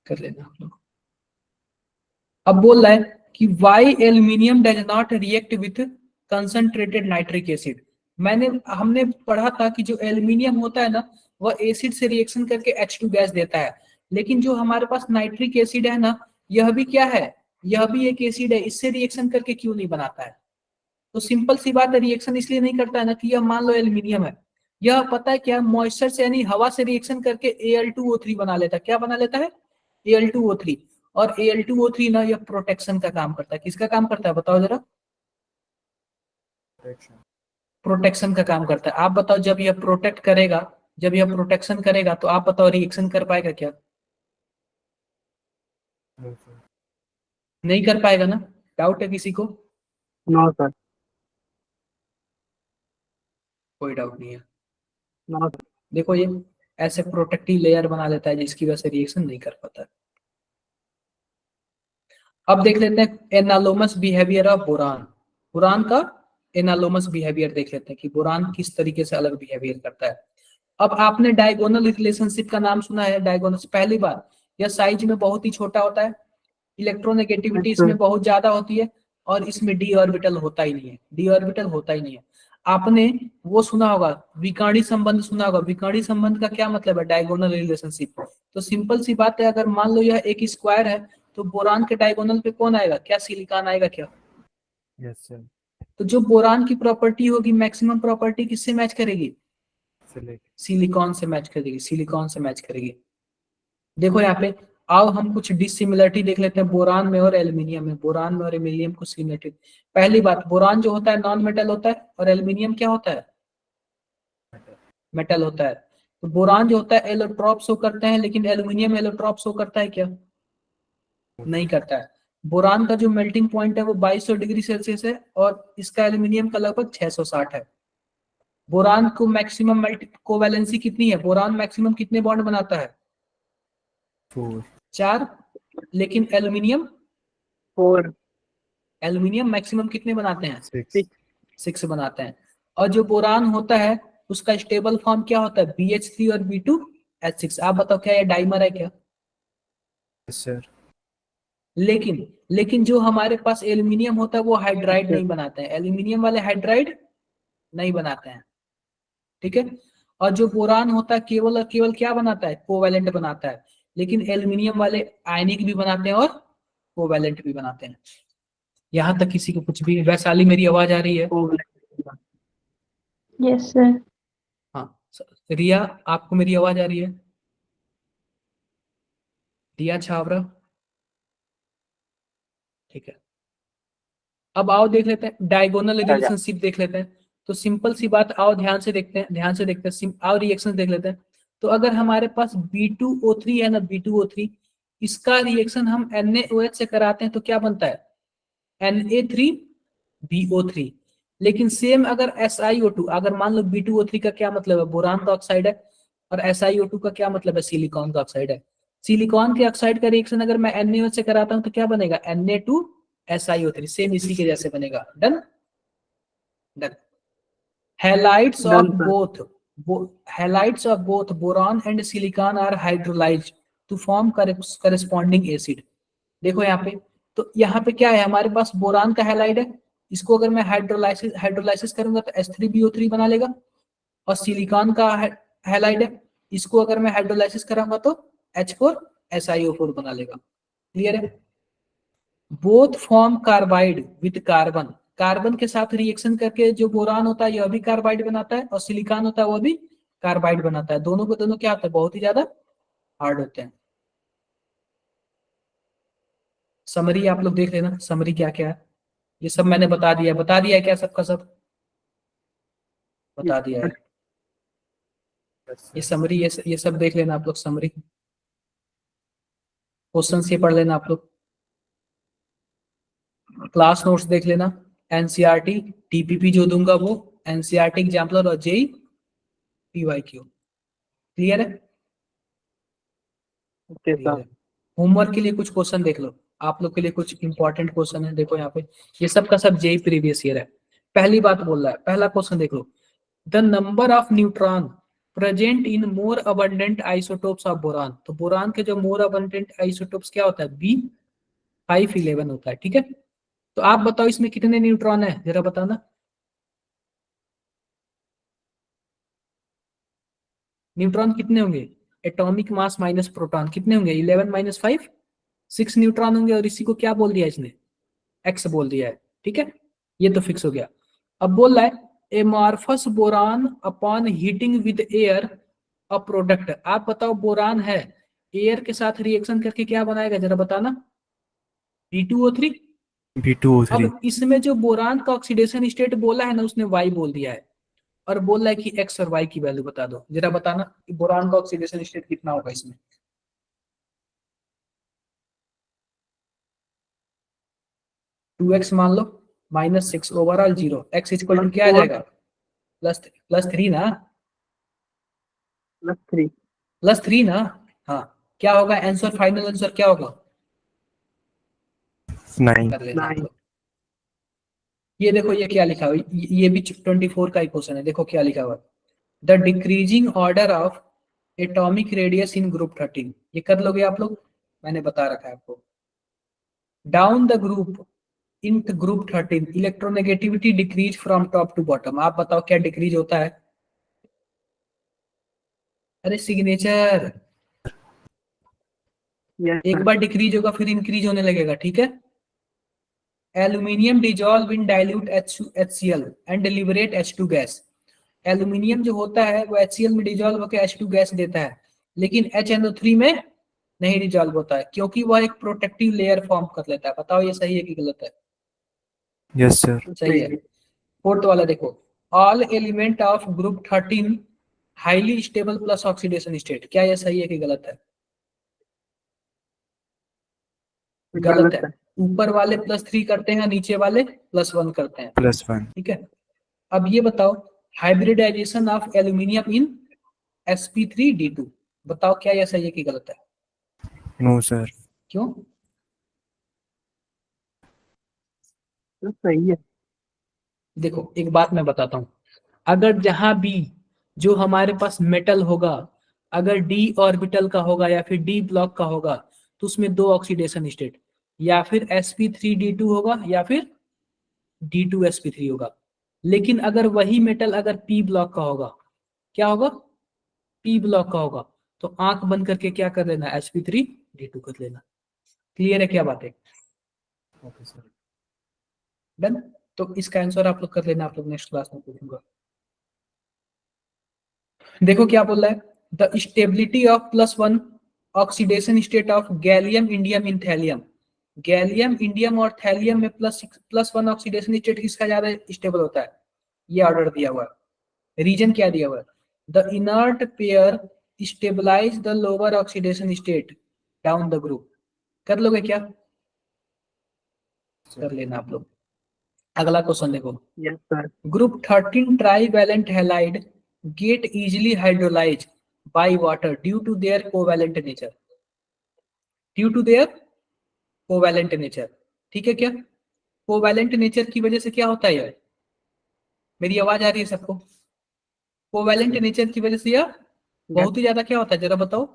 कर लेना आप लोग। अब बोल रहा है कि why aluminium does not react with concentrated nitric acid. हमने पढ़ा था कि जो एल्यूमिनियम होता है ना, वह एसिड से रिएक्शन करके H2 गैस देता है। लेकिन जो हमारे पास नाइट्रिक एसिड है ना, यह भी क्या है? यह भी एक एसिड है। इससे रिएक्शन करके क्यों नहीं बनाता है? तो सिंपल सी बात है, रिएक्शन इसलिए नहीं करता है ना कि यह मान लो एल्यूमिनियम है, यह पता है क्या, मॉइस्चर से यानी हवा से रिएक्शन करके Al2O3 बना लेता है। क्या बना लेता है? Al2O3। और Al2O3 ना, यह प्रोटेक्शन का काम करता है। किसका काम करता है बताओ जरा? प्रोटेक्शन का काम करता है। आप बताओ, जब यह प्रोटेक्ट करेगा, जब यह प्रोटेक्शन करेगा तो आप बताओ रिएक्शन कर पाएगा क्या? No, sir. नहीं कर पाएगा ना? डाउट है किसी को? No sir. कोई डाउट नहीं है। No sir. देखो ये ऐसे प्रोटेक्टिव लेयर बना लेता है जिसकी वजह से रिएक्शन नहीं कर पाता है। अब देख लेते हैं एनालोमस बिहेवियर ऑफ बोरान। बोरान का एनालोमस बिहेवियर देख लेते हैं कि बोरान किस तरीके से अलग बिहेवियर करता है। अब आपने डायगोनल रिलेशनशिप का नाम सुना है? डायगोनल पहली बार, यह साइज में बहुत ही छोटा होता है, इलेक्ट्रोनेगेटिविटी इसमें बहुत ज्यादा होती है और इसमें डी ऑर्बिटल होता ही नहीं है। डी ऑर्बिटल होता ही नहीं है। आपने वो सुना होगा, विकर्णी संबंध सुना होगा। विकर्णी संबंध का क्या मतलब है? Diagonal relationship. तो सिंपल सी बात है, अगर मान लो यह एक स्क्वायर है तो बोरान के डायगोनल पे कौन आएगा? क्या सिलिकॉन आएगा क्या? Yes sir. तो जो बोरान की प्रॉपर्टी होगी, मैक्सिमम प्रॉपर्टी किससे मैच करेगी? सिलेक्ट। सिलिकॉन से मैच करेगी, सिलिकॉन से मैच करेगी। देखो यहाँ पे, आओ हम कुछ डिसिमिलरिटी देख लेते हैं बोरान में और एल्यूमिनियम में। बोरान में और एल्यूमिनियम को सिमिलरिटी। पहली बात, बोरान जो होता है नॉन मेटल होता है और एल्यूमिनियम क्या होता है? मेटल होता है। तो बोरान जो होता है एलोट्रॉप शो करते हैं, लेकिन एल्यूमिनियम एलोट्रॉप शो करता है क्या? नहीं करता है। बोरान का जो मेल्टिंग पॉइंट है वो 2200 डिग्री सेल्सियस है और इसका एल्यूमिनियम का लगभग 660 है। बोरान को मैक्सिमम कोवैलेंसी कितनी है? बोरान मैक्सिमम कितने बॉन्ड बनाता है? 4। 4। लेकिन एल्यूमिनियम, 4 एल्यूमिनियम मैक्सिमम कितने बनाते हैं? 6। 6 बनाते हैं। और जो बोरान होता है उसका स्टेबल फॉर्म क्या होता है? BH3 और B2H6। आप बताओ क्या ये डाइमर है क्या? Yes sir. लेकिन जो हमारे पास एल्यूमिनियम होता है वो हाइड्राइड नहीं बनाते हैं। एल्यूमिनियम वाले हाइड्राइड नहीं बनाते हैं, ठीक है। और जो बोरान होता है केवल और केवल क्या बनाता है? कोवैलेंट बनाता है। लेकिन एल्यूमिनियम वाले आयनिक भी बनाते हैं और कोवैलेंट भी बनाते हैं। यहां तक किसी को कुछ भी? वैशाली मेरी आवाज आ रही है? Yes, sir. हाँ। रिया, आपको मेरी आवाज आ रही है? रिया छावरा, ठीक है। अब आओ देख लेते हैं डायगोनल रिलेशनशिप देख लेते हैं। तो सिंपल सी बात, आओ ध्यान से देखते हैं, आओ रिएक्शन देख लेते हैं। तो अगर हमारे पास B2O3 है ना, B2O3, इसका रिएक्शन हम NaOH से कराते हैं तो क्या बनता है? Na3BO3। लेकिन सेम अगर SiO2, अगर मान लो B2O3 का क्या मतलब है? बोरान का ऑक्साइड है। और SiO2 का क्या मतलब है? सिलिकॉन का ऑक्साइड है। सिलिकॉन के ऑक्साइड का रिएक्शन अगर मैं NaOH से कराता हूं तो क्या बनेगा? Na2SiO3। सेम इसी के जैसे बनेगा। Done done. Halides of Done, sir. halides of both boron and silicon are hydrolyzed to form corresponding acid। देखो यहाँ पे, तो यहाँ पे क्या है? हमारे पास बोरान का हैलाइड है, इसको अगर मैं हाइड्रोलाइसिस करूंगा तो H3BO3 बना लेगा। और सिलिकॉन का हैलाइड है, इसको अगर मैं हाइड्रोलाइसिस कराऊंगा तो H4SiO4 बना लेगा। क्लियर है? Both form carbide with carbon. Carbon के साथ रिएक्शन करके जो बोरान होता है यह भी कार्बाइड बनाता है, और सिलिकॉन होता है वो भी कार्बाइड बनाता है। दोनों को दोनों क्या होता है? बहुत ही ज्यादा हार्ड होते हैं। समरी आप लोग देख लेना, समरी क्या क्या है। ये सब मैंने बता दिया है क्या? सबका सब बता दिया है। ये समरी, ये सब देख लेना आप लोग, समरी। क्वेश्चन ये पढ़ लेना आप लोग। क्लास नोट्स देख लेना, एनसीईआरटी, टीपीपी जो दूंगा वो, एनसीईआरटी एग्जाम्पलर और जेई PYQ। क्लियर है? Okay, clear sir. है। होमवर्क के लिए कुछ क्वेश्चन देख लो, आप लोग के लिए कुछ इंपॉर्टेंट क्वेश्चन है। देखो यहाँ पे, ये सब का सब जेई प्रीवियस ईयर है। पहली बात बोल रहा है, पहला क्वेश्चन देख लो। The number of neutron present in more abundant isotopes of boron. तो बोरान के जो मोर अबंडेंट आइसोटोप्स क्या होता है? B511 होता है, ठीक है। तो आप बताओ इसमें कितने न्यूट्रॉन है, जरा बताना। न्यूट्रॉन कितने होंगे? एटॉमिक मास माइनस प्रोटॉन कितने होंगे? 11 - 5, 6 न्यूट्रॉन होंगे। और इसी को क्या बोल दिया इसने? एक्स बोल दिया है, ठीक है। ये तो फिक्स हो गया। अब बोल रहा है amorphous boron upon heating with air a product. आप बताओ, बोरान है, एयर के साथ रिएक्शन करके क्या बनाएगा, जरा बताना। B2O3। B2O3। अब इसमें जो बोरान का ऑक्सीडेशन स्टेट बोला है ना, उसने Y बोल दिया है और बोल रहा है कि एक्स और वाई की वैल्यू बता दो। जरा बताना कि बोरान का ऑक्सीडेशन स्टेट कितना होगा इसमें। 2x मान लो, -6 ओवरऑल 0। x इक्वल टू क्या आ जाएगा? +3 ना, +3. +3 ना। हाँ, क्या होगा आंसर? फाइनल आंसर क्या होगा? 9। कर लेना आप 9. लोग। ये देखो, ये क्या लिखा हुआ है, ये भी 24 का ही क्वेश्चन है। देखो क्या लिखा हुआ है, the decreasing order of atomic radius in group 13। ये कर लोगे आप लोग, मैंने बता रखा है आपको। Down the group in group 13 electronegativity decreases from top to bottom. आप बताओ क्या डिक्रीज होता है? अरे सिग्नेचर, Yes, एक sir. बार डिक्रीज होगा फिर इंक्रीज होने लगेगा, ठीक है। Aluminium dissolve in dilute HCl and liberate H2 gas. Aluminium जो होता है वो HCl में डिजॉल्व होकर H2 गैस देता है, लेकिन HNO3 में नहीं डिजॉल्व होता है, क्योंकि वह एक प्रोटेक्टिव लेयर फॉर्म कर लेता है। बताओ ये सही है कि गलत है? Yes sir. सही है। फोर्थ वाला देखो, all element of group 13 highly stable plus oxidation state. क्या ये सही है कि गलत है? गलत है। ऊपर वाले +3 करते हैं, नीचे वाले +1 करते हैं, +1। ठीक है। अब ये बताओ, hybridisation of aluminium in sp3d2। बताओ क्या यह सही है कि गलत है? No sir. क्यों? तो सही है। देखो एक बात मैं बताता हूँ, अगर जहां भी जो हमारे पास मेटल होगा, अगर d ऑर्बिटल का होगा या फिर d ब्लॉक का होगा, तो उसमें 2 ऑक्सीडेशन स्टेट, या फिर sp3d2 होगा या फिर d2sp3 होगा। लेकिन अगर वही मेटल अगर p ब्लॉक का होगा, क्या होगा? p ब्लॉक का होगा, तो आंख बंद करके क्या कर लेना? sp3d2 कर लेना। क्लियर है क्या बात है? Okay sir. डन। तो इसका आंसर आप लोग कर लेना, आप लोग नेक्स्ट क्लास में पूछूंगा। देखो क्या बोल रहा है, the stability of +1 oxidation state of gallium indium in thallium. Gallium indium और थैलियम में +1 ऑक्सीडेशन स्टेट किसका ज्यादा स्टेबल होता है? ये ऑर्डर दिया हुआ है। रीजन क्या दिया हुआ है? The inert pair stabilise the lower oxidation state down the group. कर लोगे क्या? कर लेना आप लोग। अगला क्वेश्चन देखो, Yes, sir. Group 13 trivalent halide get easily hydrolyzed by water due to their covalent nature। due to their covalent nature, ठीक है क्या? कोवैलेंट नेचर की वजह से क्या होता है यार? मेरी आवाज आ रही है सबको? कोवैलेंट नेचर की वजह से यार बहुत ही ज्यादा क्या होता है, जरा बताओ।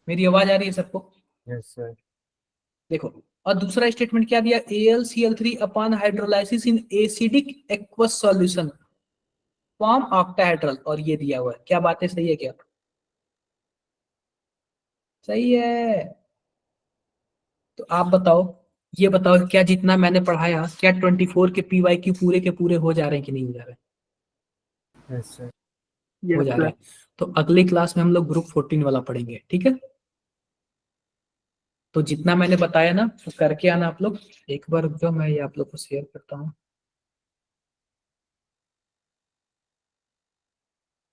मेरी आवाज आ रही है सबको? Yes sir. देखो, और दूसरा स्टेटमेंट क्या दिया? AlCl3 upon hydrolysis in acidic aqueous solution form octahedral, और ये दिया हुआ है। क्या बातें सही है क्या? सही है। तो आप बताओ, ये बताओ क्या जितना मैंने पढ़ाया क्या 24 के PYQ पूरे के पूरे हो जा रहे हैं कि नहीं हो जा रहे हैं? Yes sir. हो Yes, जा sir. रहे हैं। तो अगली क्लास में हम लोग ग्रुप 14 वाला पढ़ेंगे, ठीक है। तो जितना मैंने बताया ना वो करके आना आप लोग। एक बार रुक जाओ, मैं ये आप लोग को शेयर करता हूँ।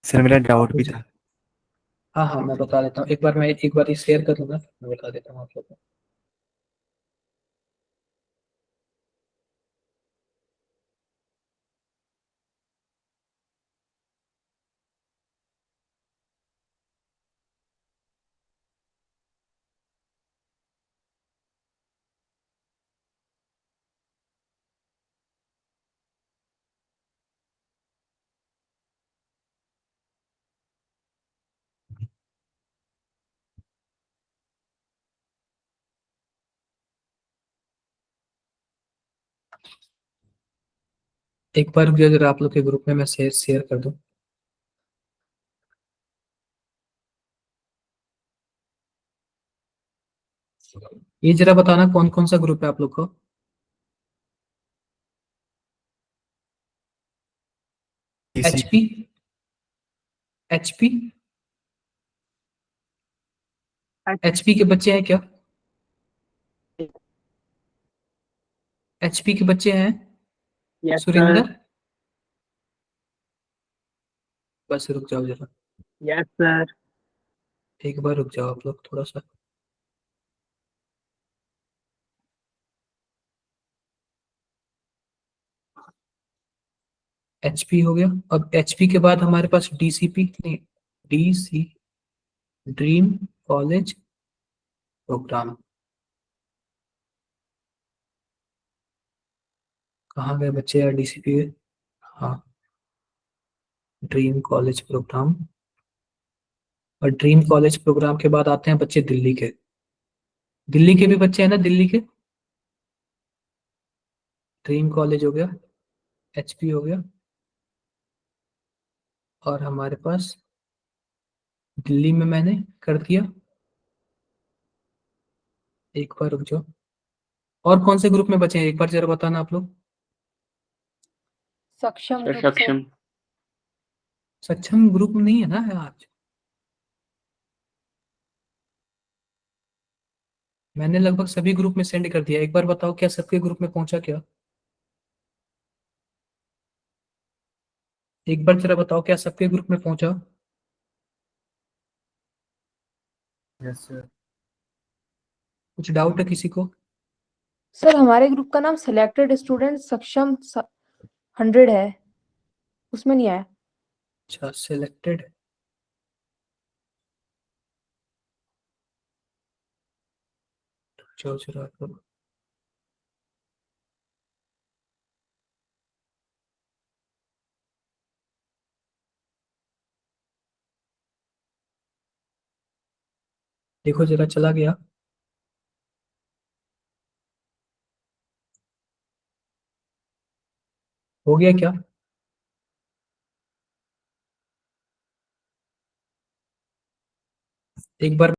सर मेरा डाउट भी था। हाँ हाँ मैं बता देता हूँ, एक बार मैं एक बार ये शेयर कर दूंगा, मैं बता देता हूँ आप लोग को। एक बार रुक जाओ जरा, आप लोग के ग्रुप में मैं शेयर शेयर कर दूँ। ये जरा बताना कौन कौन सा ग्रुप है आप लोग को? HP, HP, HP के बच्चे हैं क्या? HP के बच्चे हैं? Yes, Surendra, sir. बस रुक जाओ जरा, Yes, sir. एक बार रुक जाओ आप लोग थोड़ा सा। HP हो गया। अब HP के बाद हमारे पास DCP नहीं, DC ड्रीम कॉलेज प्रोग्राम। कहाँ गए बच्चे यार DCP के? हाँ, ड्रीम कॉलेज प्रोग्राम। और ड्रीम कॉलेज प्रोग्राम के बाद आते हैं बच्चे दिल्ली के। दिल्ली के भी बच्चे हैं ना, दिल्ली के? ड्रीम कॉलेज हो गया, एचपी हो गया, और हमारे पास दिल्ली में मैंने कर दिया। एक बार रुक जाओ, और कौन से ग्रुप में बचे हैं एक बार जरा बताना आप लोग। सक्षम सर ग्रुप से। सक्षम। सक्षम ग्रुप नहीं है ना आज? मैंने लगभग सभी ग्रुप में सेंड कर दिया, एक बार बताओ क्या सबके ग्रुप में पहुंचा क्या? एक बार जरा बताओ क्या सबके ग्रुप में पहुंचा? Yes sir. कुछ डाउट है किसी को? सर हमारे ग्रुप का नाम सिलेक्टेड स्टूडेंट सक्षम 100 है, उसमें नहीं आया। अच्छा, सिलेक्टेड। जाओ जरा आप लोग। देखो जरा, चला गया? हो गया क्या? एक बार